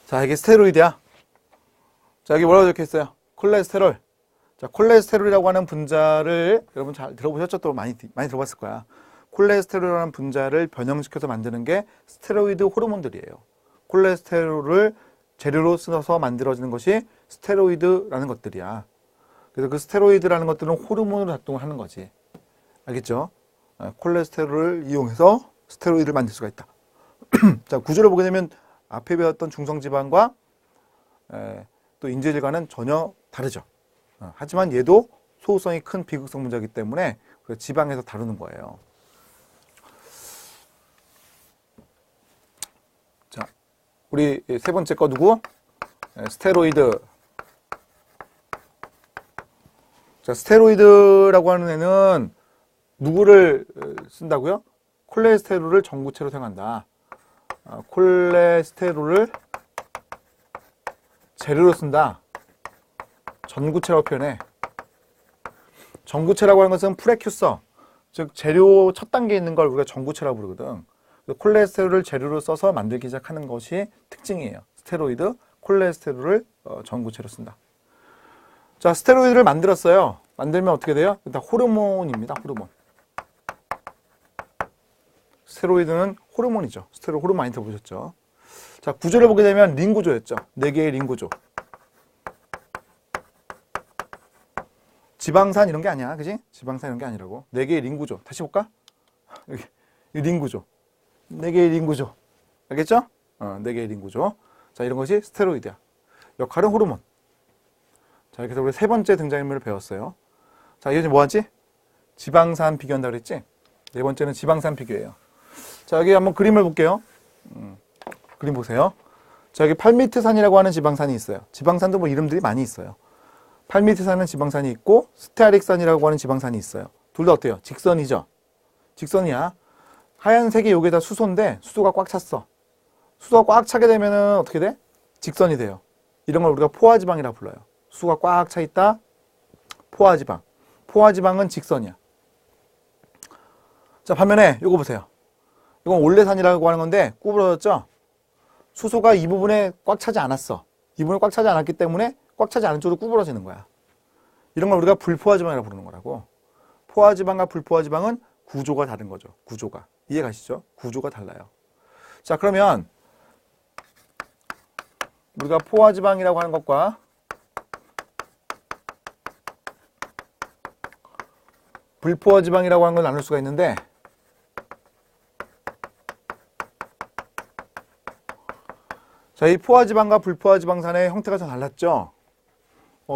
자, 이게 스테로이드야. 자, 여기 뭐라고 적혀 있어요? 콜레스테롤. 자, 콜레스테롤이라고 하는 분자를 여러분 잘 들어보셨죠? 또 많이 들어봤을 거야. 콜레스테롤이라는 분자를 변형시켜서 만드는 게 스테로이드 호르몬들이에요. 콜레스테롤을 재료로 써서 만들어지는 것이 스테로이드라는 것들이야. 그래서 그 스테로이드라는 것들은 호르몬으로 작동을 하는 거지. 알겠죠? 콜레스테롤을 이용해서 스테로이드를 만들 수가 있다. 자, 구조를 보게 되면 앞에 배웠던 중성지방과 또 인지질과는 전혀 다르죠. 하지만 얘도 소우성이 큰 비극성 분자이기 때문에 지방에서 다루는 거예요. 자, 우리 세 번째 거 누구? 스테로이드. 자, 스테로이드라고 하는 애는 누구를 쓴다고요? 콜레스테롤을 전구체로 사용한다. 콜레스테롤을 재료로 쓴다. 전구체라고 표현해. 전구체라고 하는 것은 프레큐서, 즉 재료 첫 단계에 있는 걸 우리가 전구체라고 부르거든. 콜레스테롤을 재료로 써서 만들기 시작하는 것이 특징이에요. 스테로이드, 콜레스테롤을 전구체로 쓴다. 자, 스테로이드를 만들었어요. 만들면 어떻게 돼요? 일단 호르몬입니다. 호르몬. 스테로이드는 호르몬이죠. 스테로이드 호르몬 많이 들어보셨죠? 자, 구조를 보게 되면 링 구조였죠. 4개의 링 구조. 지방산 이런 게 아니야. 그지? 지방산 이런 게 아니라고. 4개의 링 구조. 다시 볼까? 여기. 이 링 구조. 4개의 링 구조. 알겠죠? 4개의 링 구조. 자, 이런 것이 스테로이드야. 역할은 호르몬. 자, 이렇게 해서 우리 세 번째 등장인물을 배웠어요. 자, 이제 뭐 하지? 지방산 비교한다 그랬지? 네 번째는 지방산 비교예요. 자, 여기 한번 그림을 볼게요. 그림 보세요. 자, 여기 팔미트산이라고 하는 지방산이 있어요. 지방산도 뭐 이름들이 많이 있어요. 팔미트산은 지방산이 있고 스테아릭산이라고 하는 지방산이 있어요. 둘 다 어때요? 직선이죠? 직선이야. 하얀색이 여기에 다 수소인데 수소가 꽉 찼어. 수소가 꽉 차게 되면은 어떻게 돼? 직선이 돼요. 이런 걸 우리가 포화지방이라고 불러요. 수소가 꽉 차 있다. 포화지방. 포화지방은 직선이야. 자, 반면에 이거 보세요. 이건 올레산이라고 하는 건데 구부러졌죠? 수소가 이 부분에 꽉 차지 않았어. 이 부분에 꽉 차지 않았기 때문에 꽉 차지 않은 쪽으로 구부러지는 거야. 이런 걸 우리가 불포화지방이라고 부르는 거라고. 포화지방과 불포화지방은 구조가 다른 거죠. 구조가. 이해 가시죠? 구조가 달라요. 자, 그러면 우리가 포화지방이라고 하는 것과 불포화 지방이라고 하는 걸 나눌 수가 있는데, 자, 이 포화 지방과 불포화 지방산의 형태가 좀 달랐죠.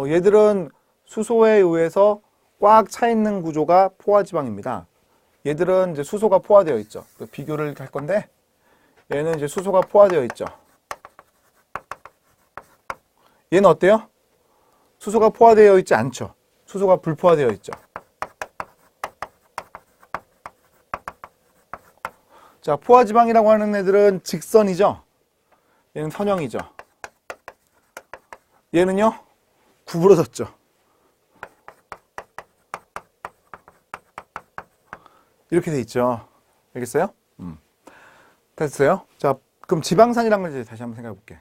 얘들은 수소에 의해서 꽉 차 있는 구조가 포화 지방입니다. 얘들은 이제 수소가 포화되어 있죠. 비교를 할 건데, 얘는 이제 수소가 포화되어 있죠. 얘는 어때요? 수소가 포화되어 있지 않죠. 수소가 불포화되어 있죠. 자, 포화지방이라고 하는 애들은 직선이죠. 얘는 선형이죠. 얘는요, 구부러졌죠. 이렇게 돼 있죠. 알겠어요? 됐어요? 자, 그럼 지방산이란 걸 이제 다시 한번 생각해 볼게.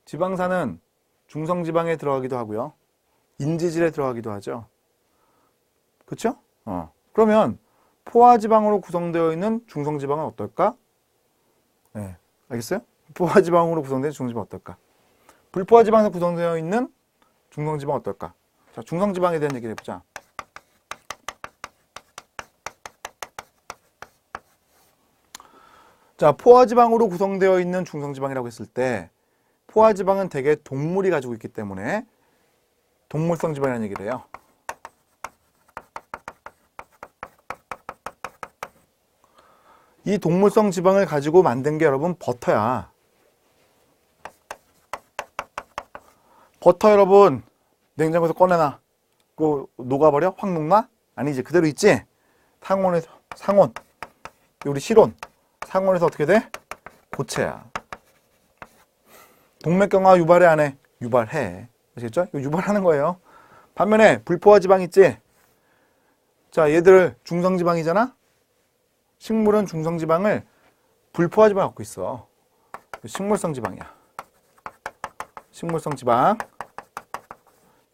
지방산은 중성지방에 들어가기도 하고요. 인지질에 들어가기도 하죠. 그쵸? 그러면 포화지방으로 구성되어 있는 중성지방은 어떨까? 네, 알겠어요? 포화지방으로 구성된 중성지방 어떨까? 불포화지방에서 구성되어 있는 중성지방 어떨까? 자, 중성지방에 대한 얘기를 해보자. 자, 포화지방으로 구성되어 있는 중성지방이라고 했을 때 포화지방은 대개 동물이 가지고 있기 때문에 동물성 지방이라는 얘기를 해요. 이 동물성 지방을 가지고 만든 게 여러분 버터야. 버터 여러분 냉장고에서 꺼내놔. 그거 녹아버려? 확 녹나? 아니지. 그대로 있지? 상온에서, 상온. 우리 실온. 상온에서 어떻게 돼? 고체야. 동맥경화 유발해 안 해? 유발해. 아시겠죠? 이거 유발하는 거예요. 반면에 불포화 지방 있지? 자, 얘들 중성지방이잖아? 식물은 중성지방을 불포화 지방을 갖고 있어. 식물성 지방이야. 식물성 지방.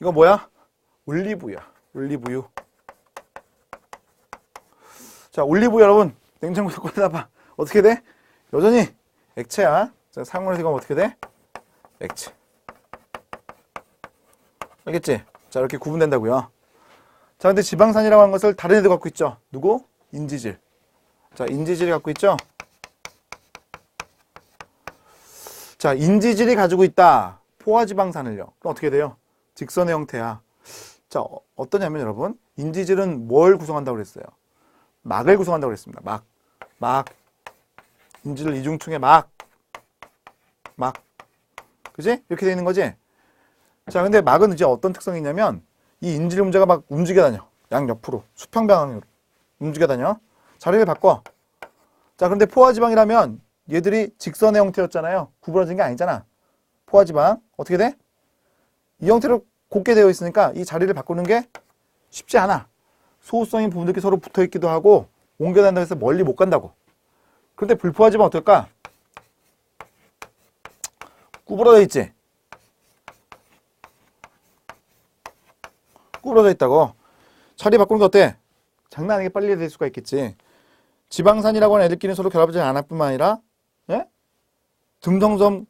이거 뭐야? 올리브유야. 올리브유. 자, 올리브유 여러분 냉장고에 꺼내놔봐. 어떻게 돼? 여전히 액체야. 자, 상온에서 이건 어떻게 돼? 액체. 알겠지? 자, 이렇게 구분된다고요. 자, 근데 지방산이라고 하는 것을 다른 애들 갖고 있죠. 누구? 인지질. 자, 인지질이 갖고 있죠. 자, 인지질이 가지고 있다. 포화지방산을요. 그럼 어떻게 돼요? 직선의 형태야. 자, 어떠냐면 여러분, 인지질은 뭘 구성한다고 그랬어요? 막을 구성한다고 그랬습니다. 막. 인지질 이중충의 막. 그지? 이렇게 되어 있는 거지? 자, 근데 막은 이제 어떤 특성이 있냐면, 이 인지질 문제가 막 움직여 다녀. 양옆으로. 수평방향으로. 움직여 다녀. 자리를 바꿔. 자, 그런데 포화지방이라면 얘들이 직선의 형태였잖아요. 구부러진 게 아니잖아. 포화지방. 어떻게 돼? 이 형태로 곱게 되어 있으니까 이 자리를 바꾸는 게 쉽지 않아. 소수성인 부분들이 서로 붙어 있기도 하고, 옮겨 다닌다고 해서 멀리 못 간다고. 그런데 불포화지방 어떨까? 구부러져 있지? 구부러져 있다고. 자리 바꾸는 게 어때? 장난 아니게 빨리 될 수가 있겠지. 지방산이라고 하는 애들끼리 서로 결합하지 않을 뿐만 아니라, 예? 듬성성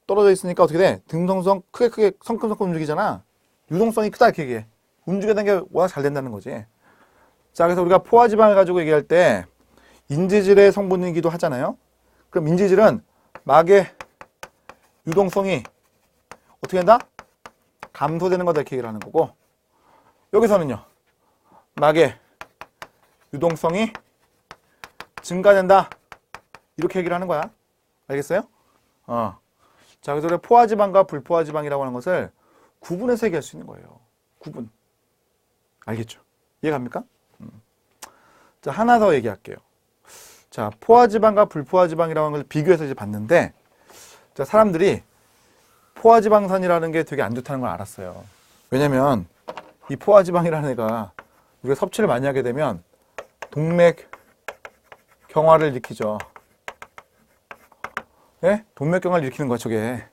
떨어져 있으니까 어떻게 돼? 듬성성 크게 성큼성큼 움직이잖아. 유동성이 크다 이렇게 얘기해. 움직이는 게 워낙 잘 된다는 거지. 자, 그래서 우리가 포화지방을 가지고 얘기할 때 인지질의 성분이기도 하잖아요. 그럼 인지질은 막의 유동성이 어떻게 된다? 감소되는 거다 이렇게 얘기를 하는 거고, 여기서는요, 막의 유동성이 증가된다 이렇게 얘기를 하는 거야. 알겠어요? 자, 그래서 우리가 포화지방과 불포화지방이라고 하는 것을 구분해서 얘기할 수 있는 거예요. 구분. 알겠죠? 이해갑니까? 자, 하나 더 얘기할게요. 자, 포화지방과 불포화지방이라고 하는 것을 비교해서 이제 봤는데, 자, 사람들이 포화지방산이라는 게 되게 안 좋다는 걸 알았어요. 왜냐면 이 포화지방이라는 애가 우리가 섭취를 많이 하게 되면 동맥 경화를 일으키죠. 예? 동맥 경화를 일으키는 거야, 저게.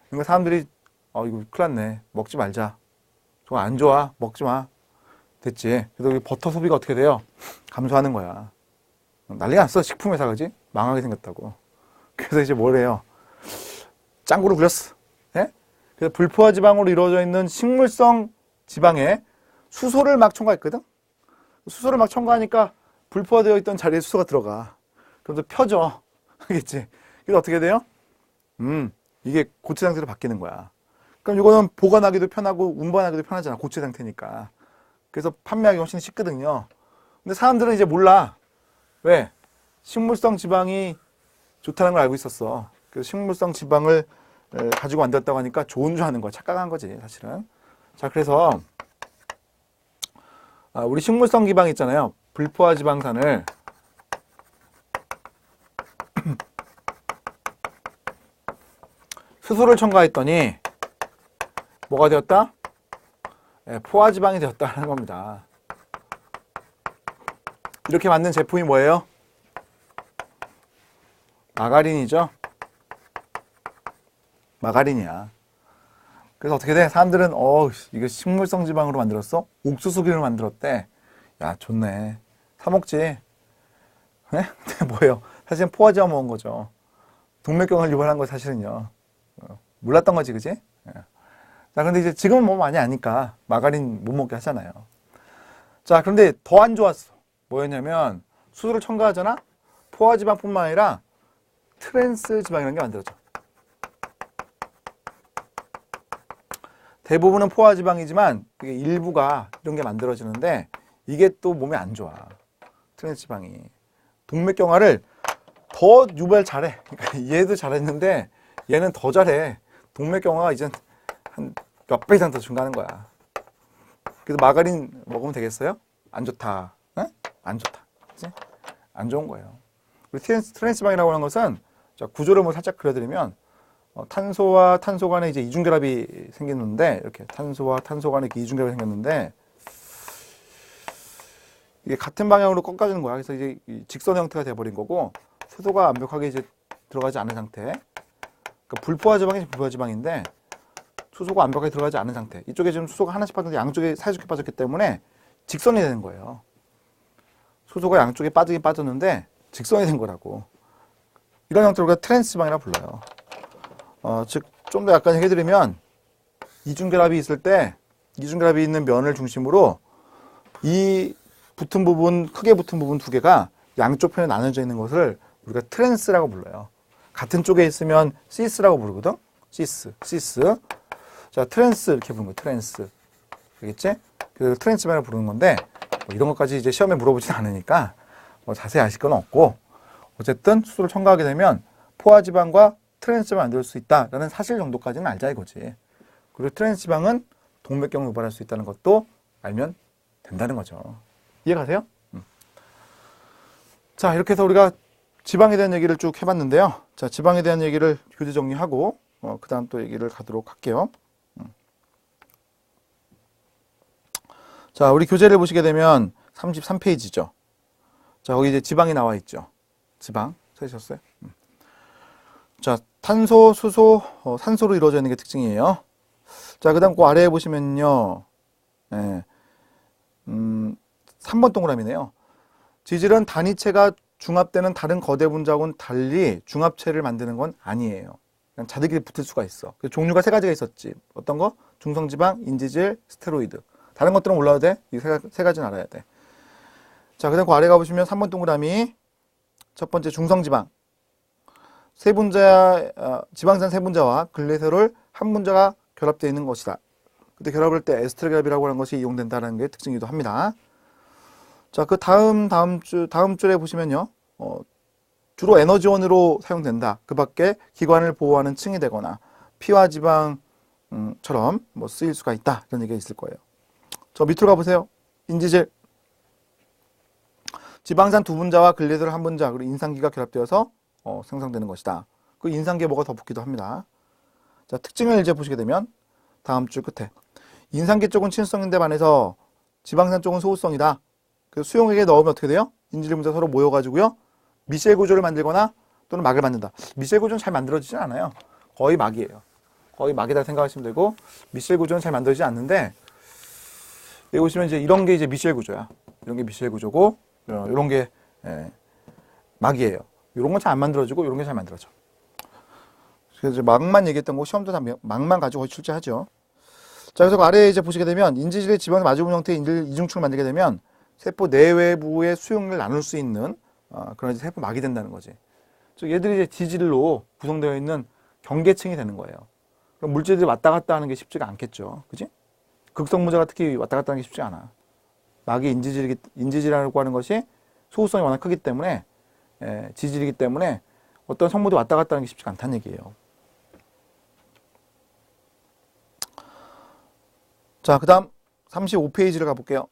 그러니까 사람들이 이거 큰일 났네. 먹지 말자. 저거 안 좋아. 먹지 마. 됐지. 그래서 우리 버터 소비가 어떻게 돼요? 감소하는 거야. 난리가 났어. 식품회사, 그지? 망하게 생겼다고. 그래서 이제 뭘 해요? 짱구를 부렸어. 예? 그래서 불포화 지방으로 이루어져 있는 식물성 지방에 수소를 막 첨가했거든? 수소를 막 첨가하니까 불포화되어 있던 자리에 수소가 들어가. 그럼 또 펴져. 알겠지? 그래서 어떻게 돼요? 이게 고체 상태로 바뀌는 거야. 그럼 이거는 보관하기도 편하고 운반하기도 편하잖아. 고체 상태니까. 그래서 판매하기 훨씬 쉽거든요. 근데 사람들은 이제 몰라. 왜? 식물성 지방이 좋다는 걸 알고 있었어. 그래서 식물성 지방을 가지고 만들었다고 하니까 좋은 줄 아는 거야. 착각한 거지, 사실은. 자, 그래서 우리 식물성 지방 있잖아요. 불포화 지방산을 수소를 첨가했더니 뭐가 되었다? 포화 지방이 되었다는 겁니다. 이렇게 만든 제품이 뭐예요? 마가린이죠. 마가린이야. 그래서 어떻게 돼? 사람들은 이거 식물성 지방으로 만들었어? 옥수수기를 만들었대. 야, 좋네. 사 먹지. 네? 근데 뭐예요? 사실은 포화 지방 먹은 거죠. 동맥경화를 유발한 거 사실은요. 몰랐던 거지, 그지? 자, 근데 이제 지금은 뭐 많이 아니까 마가린 못 먹게 하잖아요. 자, 그런데 더 안 좋았어. 뭐였냐면 수소를 첨가하잖아? 포화 지방뿐만 아니라 트랜스 지방이라는 게 만들어져. 대부분은 포화 지방이지만 그게 일부가 이런 게 만들어지는데 이게 또 몸에 안 좋아. 트랜스 지방이. 동맥경화를 더 유발 잘해. 그러니까 얘도 잘했는데 얘는 더 잘해. 동맥경화가 이제 한 몇 배 이상 더 증가하는 거야. 그래서 마가린 먹으면 되겠어요? 안 좋다. 응? 안 좋다. 그치? 안 좋은 거예요. 우리 트랜스지방이라고 하는 것은 구조를 뭐 살짝 그려드리면 탄소와 탄소 간에 이제 이중결합이 생기는데 이렇게 탄소와 탄소 간에 이렇게 이중결합이 생겼는데 이게 같은 방향으로 꺾어지는 거야. 그래서 이제 직선 형태가 돼버린 거고 수소가 완벽하게 이제 들어가지 않은 상태. 그러니까 불포화 지방이 불포화 지방인데 수소가 완벽하게 들어가지 않은 상태. 이쪽에 지금 수소가 하나씩 빠졌는데 양쪽에 사이좋게 빠졌기 때문에 직선이 되는 거예요. 수소가 양쪽에 빠지긴 빠졌는데 직선이 된 거라고. 이런 형태로 우리가 트랜스 지방이라고 불러요. 즉 좀 더 약간 얘기해드리면 이중결합이 있을 때 이중결합이 있는 면을 중심으로 이 붙은 부분, 크게 붙은 부분 두 개가 양쪽 편에 나눠져 있는 것을 우리가 트랜스라고 불러요. 같은 쪽에 있으면 시스라고 부르거든. 시스. 자, 트랜스 이렇게 부르는 거예요. 트랜스. 알겠지? 그 트랜스 지방을 부르는 건데 뭐 이런 것까지 이제 시험에 물어보진 않으니까 뭐 자세히 아실 건 없고 어쨌든 수소를 첨가하게 되면 포화 지방과 트랜스 지방을 만들 수 있다라는 사실 정도까지는 알자 이거지. 그리고 트랜스 지방은 동맥경을 유발할 수 있다는 것도 알면 된다는 거죠. 이해가세요? 자, 이렇게 해서 우리가 지방에 대한 얘기를 쭉 해봤는데요. 자, 지방에 대한 얘기를 교재 정리하고 그 다음 또 얘기를 가도록 할게요. 자, 우리 교재를 보시게 되면 33페이지죠. 자, 거기 이제 지방이 나와 있죠. 지방 찾으셨어요? 자, 탄소, 수소, 산소로 이루어져 있는 게 특징이에요. 자, 그 다음 그 아래에 보시면요. 3번 동그라미네요. 지질은 단위체가 중합되는 다른 거대 분자하고는 달리 중합체를 만드는 건 아니에요. 그냥 자들끼리 붙을 수가 있어. 종류가 세 가지가 있었지. 어떤 거? 중성지방, 인지질, 스테로이드. 다른 것들은 몰라도 돼. 이 세 가지는 알아야 돼. 자, 그 다음 그 아래 가보시면 3번 동그라미. 첫 번째 중성지방. 세 분자, 지방산 세 분자와 글리세롤 한 분자가 결합되어 있는 것이다. 그때 결합할 때 에스테르 결합이라고 하는 것이 이용된다는 게 특징이기도 합니다. 자, 그 다음 줄에 보시면요. 주로 에너지원으로 사용된다. 그 밖에 기관을 보호하는 층이 되거나 피와 지방처럼 뭐 쓰일 수가 있다. 이런 얘기가 있을 거예요. 저 밑으로 가보세요. 인지질. 지방산 두 분자와 글리세롤 한 분자, 그리고 인산기가 결합되어서 생성되는 것이다. 그 인산기에 뭐가 더 붙기도 합니다. 자, 특징을 이제 보시게 되면 다음 줄 끝에 인산기 쪽은 친수성인데 반해서 지방산 쪽은 소수성이다. 그래서 수용액에 넣으면 어떻게 돼요? 인지질 분자 서로 모여가지고요. 미셸 구조를 만들거나 또는 막을 만든다. 미셸 구조는 잘 만들어지진 않아요. 거의 막이에요. 거의 막이다 생각하시면 되고 미셸 구조는 잘 만들어지지 않는데 여기 보시면 이제 이런 게 이제 미셸 구조야. 이런 게 미셸 구조고 이런 게 막이에요. 이런 건 잘 안 만들어지고 이런 게 잘 만들어져. 그래서 이제 막만 얘기했던 거 시험도 다 막만 가지고 출제하죠. 자, 그래서 그 아래에 이제 보시게 되면 인지질의 지방의 마주분 형태의 이중축을 만들게 되면 세포 내외부의 수용을 나눌 수 있는 그런 이제 세포막이 된다는 거지. 즉 얘들이 이제 지질로 구성되어 있는 경계층이 되는 거예요. 그럼 물질들이 왔다 갔다 하는 게 쉽지가 않겠죠. 그지? 극성무자가 특히 왔다 갔다 하는 게 쉽지 않아. 막이 인지질이라고 하는 것이 소수성이 워낙 크기 때문에 지질이기 때문에 어떤 성분이 왔다 갔다 하는 게 쉽지가 않다는 얘기예요. 자, 그 다음 35페이지를 가볼게요.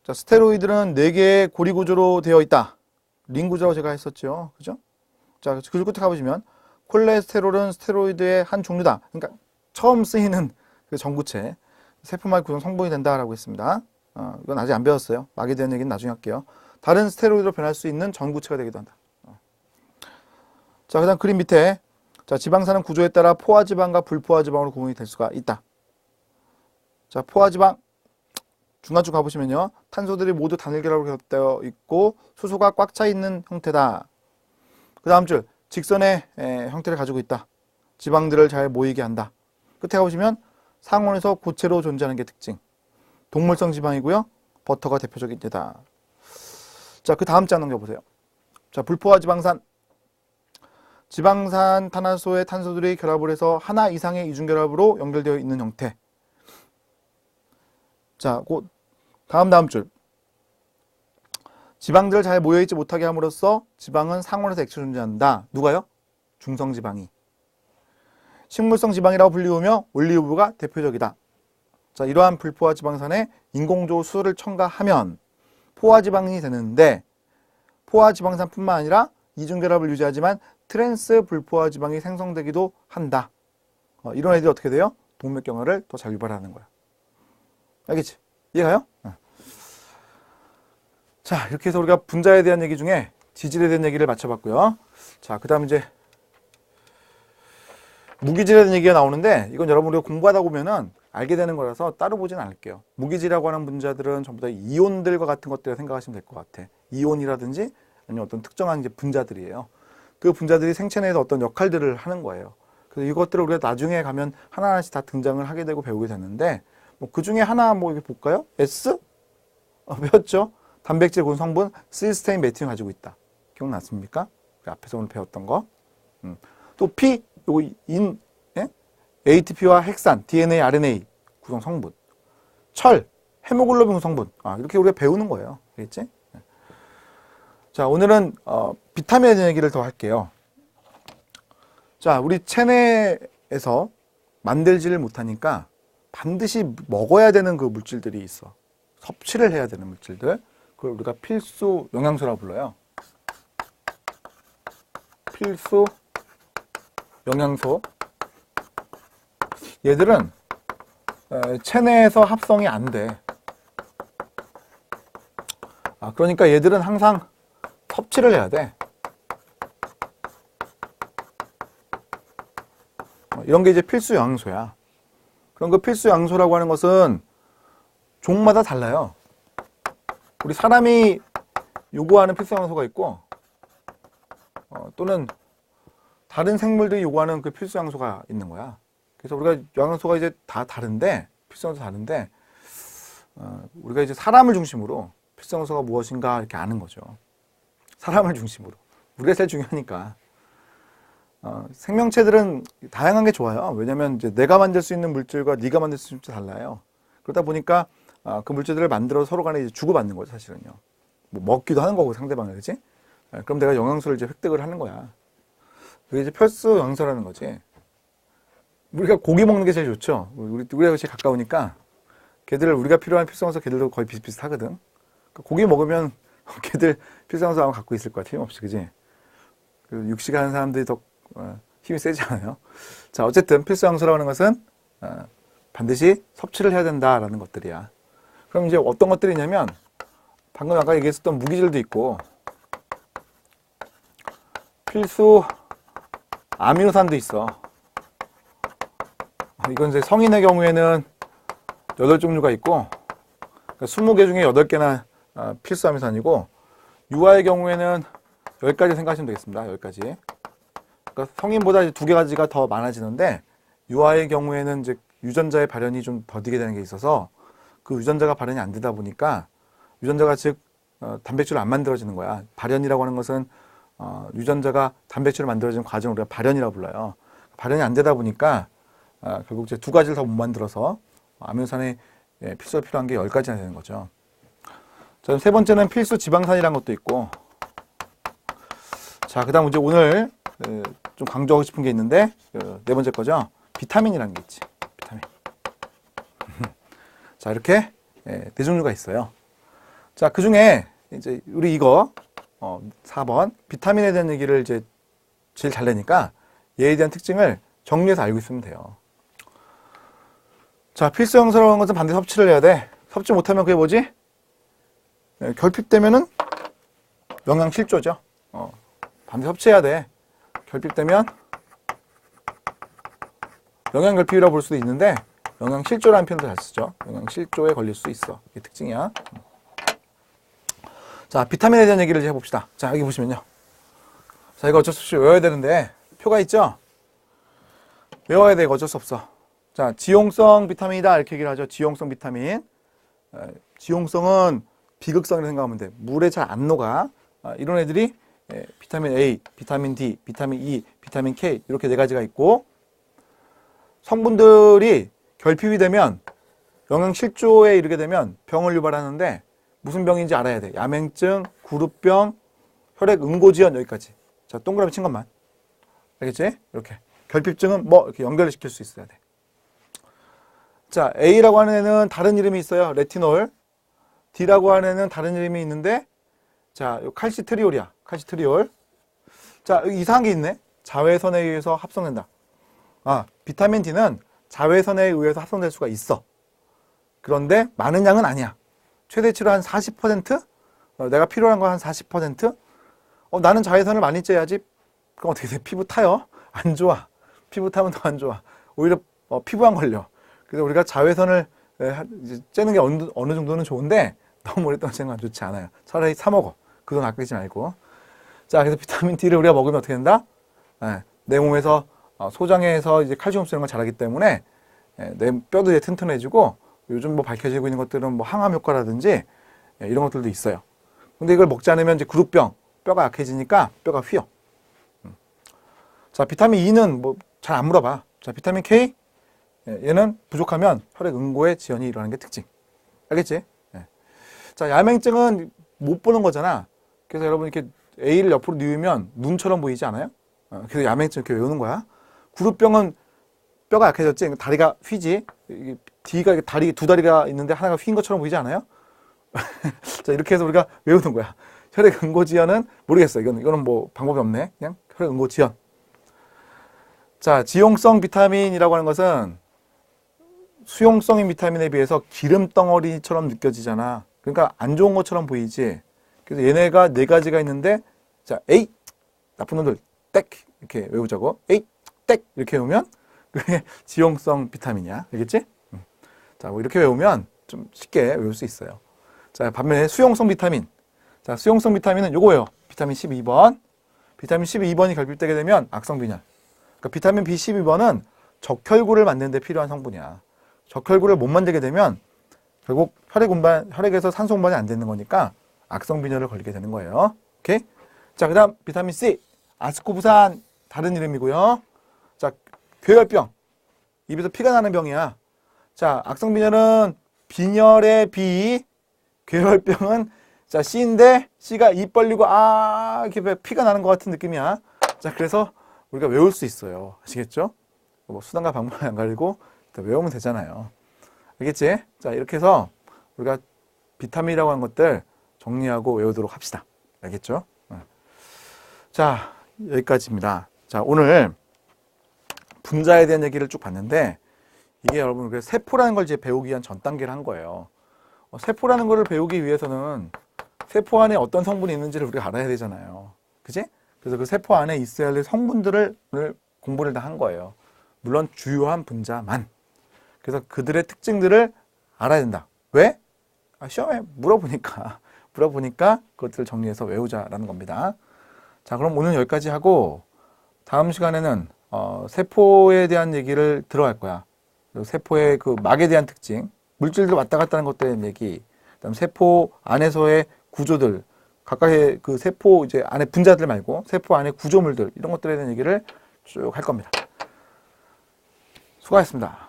자, 스테로이드는 4개의 고리구조로 되어 있다. 링 구조라고 제가 했었죠. 그죠? 자, 그 끝에 가보시면 콜레스테롤은 스테로이드의 한 종류다. 그러니까 처음 쓰이는 그 전구체, 세포막 구성 성분이 된다라고 했습니다. 이건 아직 안 배웠어요. 막에 대한 얘기는 나중에 할게요. 다른 스테로이드로 변할 수 있는 전구체가 되기도 한다. 자, 그 다음 그림 밑에 자, 지방산은 구조에 따라 포화지방과 불포화지방으로 구분이 될 수가 있다. 자, 포화지방 중간쯤 가보시면요. 탄소들이 모두 단일결합으로 겹되어 있고 수소가 꽉 차 있는 형태다. 그 다음 줄 직선의 형태를 가지고 있다. 지방들을 잘 모이게 한다. 끝에 가보시면 상온에서 고체로 존재하는 게 특징. 동물성 지방이고요. 버터가 대표적인 예다. 자, 그 다음 장 넘겨보세요. 자, 불포화 지방산. 지방산 탄화소의 탄소들이 결합을 해서 하나 이상의 이중결합으로 연결되어 있는 형태. 자, 그 다음 줄. 지방들 잘 모여있지 못하게 함으로써 지방은 상온에서 액체 존재한다. 누가요? 중성지방이. 식물성 지방이라고 불리우며 올리브가 대표적이다. 자, 이러한 불포화 지방산에 인공적으로 수소를 첨가하면 포화 지방이 되는데 포화 지방산뿐만 아니라 이중결합을 유지하지만 트랜스 불포화 지방이 생성되기도 한다. 이런 애들이 어떻게 돼요? 동맥경화를 더 잘 유발하는 거야. 알겠지? 이해가요? 자, 이렇게 해서 우리가 분자에 대한 얘기 중에 지질에 대한 얘기를 마쳐봤고요. 자, 그 다음 이제 무기질에 대한 얘기가 나오는데 이건 여러분 우리가 공부하다 보면은 알게 되는 거라서 따로 보진 않을게요. 무기질이라고 하는 분자들은 전부 다 이온들과 같은 것들을 생각하시면 될 것 같아. 이온이라든지 아니면 어떤 특정한 이제 분자들이에요. 그 분자들이 생체 내에서 어떤 역할들을 하는 거예요. 그래서 이것들을 우리가 나중에 가면 하나하나씩 다 등장을 하게 되고 배우게 되는데 뭐 그 중에 하나 뭐 이렇게 볼까요? S? 배웠죠? 단백질 구성성분 시스테인 메틴을 가지고 있다. 기억났습니까? 그 앞에서 오늘 배웠던 거. 또 P, 요거 예? ATP와 핵산, DNA, RNA 구성 성분. 철, 헤모글로빈 구성분. 이렇게 우리가 배우는 거예요. 알겠지? 자, 오늘은 비타민에 대한 얘기를 더 할게요. 자, 우리 체내에서 만들지를 못하니까 반드시 먹어야 되는 그 물질들이 있어. 섭취를 해야 되는 물질들. 그걸 우리가 필수 영양소라고 불러요. 필수 영양소. 얘들은 체내에서 합성이 안 돼. 그러니까 얘들은 항상 섭취를 해야 돼. 이런 게 이제 필수 영양소야. 그럼 그 필수 영양소라고 하는 것은 종마다 달라요. 우리 사람이 요구하는 필수 영양소가 있고 또는 다른 생물들이 요구하는 그 필수 영양소가 있는 거야. 그래서 우리가 영양소가 이제 다 다른데 필수 영양소 다른데 우리가 이제 사람을 중심으로 필수 영양소가 무엇인가 이렇게 아는 거죠. 사람을 중심으로. 우리가 제일 중요하니까. 생명체들은 다양한 게 좋아요. 왜냐면 이제 내가 만들 수 있는 물질과 네가 만들 수 있는 물질이 달라요. 그러다 보니까 그 물질들을 만들어서 서로 간에 이제 주고받는 거죠, 사실은요. 뭐 먹기도 하는 거고 상대방을, 그렇지? 그럼 내가 영양소를 이제 획득을 하는 거야. 그게 이제 필수 영양소라는 거지. 우리가 고기 먹는 게 제일 좋죠. 우리가 제일 가까우니까 걔들을 우리가 필요한 필수 영양소 걔들도 거의 비슷비슷하거든. 고기 먹으면 걔들 필수 영양소 아마 갖고 있을 거야, 틀림없이, 그지? 육식 하는 사람들이 더 힘이 세지 않아요? 자, 어쨌든 필수 영양소라고 하는 것은 반드시 섭취를 해야 된다라는 것들이야. 그럼 이제 어떤 것들이 있냐면 방금 아까 얘기했었던 무기질도 있고 필수 아미노산도 있어. 이건 이제 성인의 경우에는 8종류가 있고 그러니까 20개 중에 8개나 필수 아미노산이고 유아의 경우에는 10가지 생각하시면 되겠습니다. 10가지. 그러니까 성인보다 2가지가 더 많아지는데 유아의 경우에는 이제 유전자의 발현이 좀 더디게 되는 게 있어서 그 유전자가 발현이 안 되다 보니까 유전자가 즉 단백질을 안 만들어지는 거야. 발현이라고 하는 것은 유전자가 단백질을 만들어지는 과정을 우리가 발현이라고 불러요. 발현이 안 되다 보니까 결국 이제 두 가지를 다 못 만들어서 아미노산이 필수로 필요한 게 10가지나 되는 거죠. 자, 세 번째는 필수 지방산이라는 것도 있고, 자, 그 다음 이제 오늘 좀 강조하고 싶은 게 있는데, 네 번째 거죠. 비타민이라는 게 있지. 비타민. 자, 이렇게 네 종류가 있어요. 자, 그 중에 이제 우리 이거 4번 비타민에 대한 얘기를 이제 제일 잘 내니까 얘에 대한 특징을 정리해서 알고 있으면 돼요. 자, 필수 영양소라는 것은 반드시 섭취를 해야 돼. 섭취 못하면 그게 뭐지? 결핍되면은 영양실조죠. 반드시 섭취해야 돼. 결핍되면 영양결핍이라고 볼 수도 있는데 영양실조라는 표현도 잘 쓰죠. 영양실조에 걸릴 수 있어. 이게 특징이야. 자, 비타민에 대한 얘기를 이제 해봅시다. 자, 여기 보시면요. 자, 이거 어쩔 수 없이 외워야 되는데 표가 있죠? 외워야 돼. 이거 어쩔 수 없어. 자, 지용성 비타민이다 이렇게 얘기를 하죠. 지용성 비타민. 지용성은 비극성이라고 생각하면 돼. 물에 잘 안 녹아. 이런 애들이 비타민 A, 비타민 D, 비타민 E, 비타민 K 이렇게 네 가지가 있고, 성분들이 결핍이 되면 영양실조에 이르게 되면 병을 유발하는데 무슨 병인지 알아야 돼. 야맹증, 구루병, 혈액응고지연 여기까지. 자, 동그라미 친 것만. 알겠지? 이렇게. 결핍증은 뭐 이렇게 연결을 시킬 수 있어야 돼. 자, A라고 하는 애는 다른 이름이 있어요. 레티놀. D라고 하는 애는 다른 이름이 있는데, 자, 요 칼시트리올이야. 칼시트리올. 자, 여기 이상한 게 있네. 자외선에 의해서 합성된다. 비타민 D는 자외선에 의해서 합성될 수가 있어. 그런데 많은 양은 아니야. 최대치로 한 40%? 내가 필요한 거 한 40%? 나는 자외선을 많이 쬐야지. 그럼 어떻게 돼? 피부 타요? 안 좋아. 피부 타면 더 안 좋아. 오히려 피부암 걸려. 그래서 우리가 자외선을 쬐는 게 어느 정도는 좋은데 너무 오랫동안 쬐는 건 좋지 않아요. 차라리 사 먹어. 그 돈 아끼지 말고. 자, 그래서 비타민 D를 우리가 먹으면 어떻게 된다? 내 몸에서 소장에서 이제 칼슘 흡수하는 걸 잘하기 때문에 내 뼈도 이제 튼튼해지고, 요즘 뭐 밝혀지고 있는 것들은 뭐 항암 효과라든지 이런 것들도 있어요. 근데 이걸 먹지 않으면 이제 구루병, 뼈가 약해지니까 뼈가 휘어. 자, 비타민 E는 뭐 잘 안 물어봐. 자, 비타민 K, 얘는 부족하면 혈액응고의 지연이 일어나는 게 특징. 알겠지? 자, 야맹증은 못 보는 거잖아. 그래서 여러분 이렇게 A를 옆으로 뉘우면 눈처럼 보이지 않아요? 그래서 야맹증 이렇게 외우는 거야. 구루병은 뼈가 약해졌지. 다리가 휘지. D가 다리 두 다리가 있는데 하나가 휜 것처럼 보이지 않아요? 자, 이렇게 해서 우리가 외우는 거야. 혈액응고지연은 모르겠어. 이거는 뭐 방법이 없네. 그냥 혈액응고지연. 자, 지용성 비타민이라고 하는 것은 수용성인 비타민에 비해서 기름 덩어리처럼 느껴지잖아. 그러니까 안 좋은 것처럼 보이지. 그래서 얘네가 네 가지가 있는데, 자, A, 나쁜 놈들, 땡 이렇게 외우자고. A, 땡 이렇게 외우면 그게 지용성 비타민이야. 알겠지? 자, 뭐 이렇게 외우면 좀 쉽게 외울 수 있어요. 자, 반면에 수용성 비타민. 자, 수용성 비타민은 요거예요. 비타민 12번. 비타민 12번이 결핍되게 되면 악성균열. 그러니까 비타민 B12번은 적혈구를 만드는 데 필요한 성분이야. 적혈구를 못 만들게 되면 결국 혈액에서 산소 운반이 안 되는 거니까 악성균열을 걸리게 되는 거예요. 오케이? 자, 그다음 비타민 C. 아스코부산 다른 이름이고요. 자, 괴혈병. 입에서 피가 나는 병이야. 자, 악성균열은 빈혈의 B, 괴혈병은 자, C인데 C가 입 벌리고 이렇게 피가 나는 것 같은 느낌이야. 자, 그래서 우리가 외울 수 있어요. 아시겠죠? 뭐 수단과 방법을 안 가리고 외우면 되잖아요. 알겠지? 자, 이렇게 해서 우리가 비타민이라고 하는 것들 정리하고 외우도록 합시다. 알겠죠? 자, 여기까지입니다. 자, 오늘 분자에 대한 얘기를 쭉 봤는데, 이게 여러분 세포라는 걸 이제 배우기 위한 전 단계를 한 거예요. 세포라는 거를 배우기 위해서는 세포 안에 어떤 성분이 있는지를 우리가 알아야 되잖아요. 그치? 그래서 그 세포 안에 있어야 할 성분들을 오늘 공부를 다 한 거예요. 물론 주요한 분자만. 그래서 그들의 특징들을 알아야 된다. 왜? 시험에 물어보니까 그것들을 정리해서 외우자라는 겁니다. 자, 그럼 오늘 여기까지 하고 다음 시간에는 세포에 대한 얘기를 들어갈 거야. 그리고 세포의 그 막에 대한 특징, 물질들 왔다 갔다 하는 것들에 대한 얘기, 그다음 세포 안에서의 구조들, 각각의 그 세포 이제 안에 분자들 말고 세포 안에 구조물들 이런 것들에 대한 얘기를 쭉 할 겁니다. 수고하셨습니다.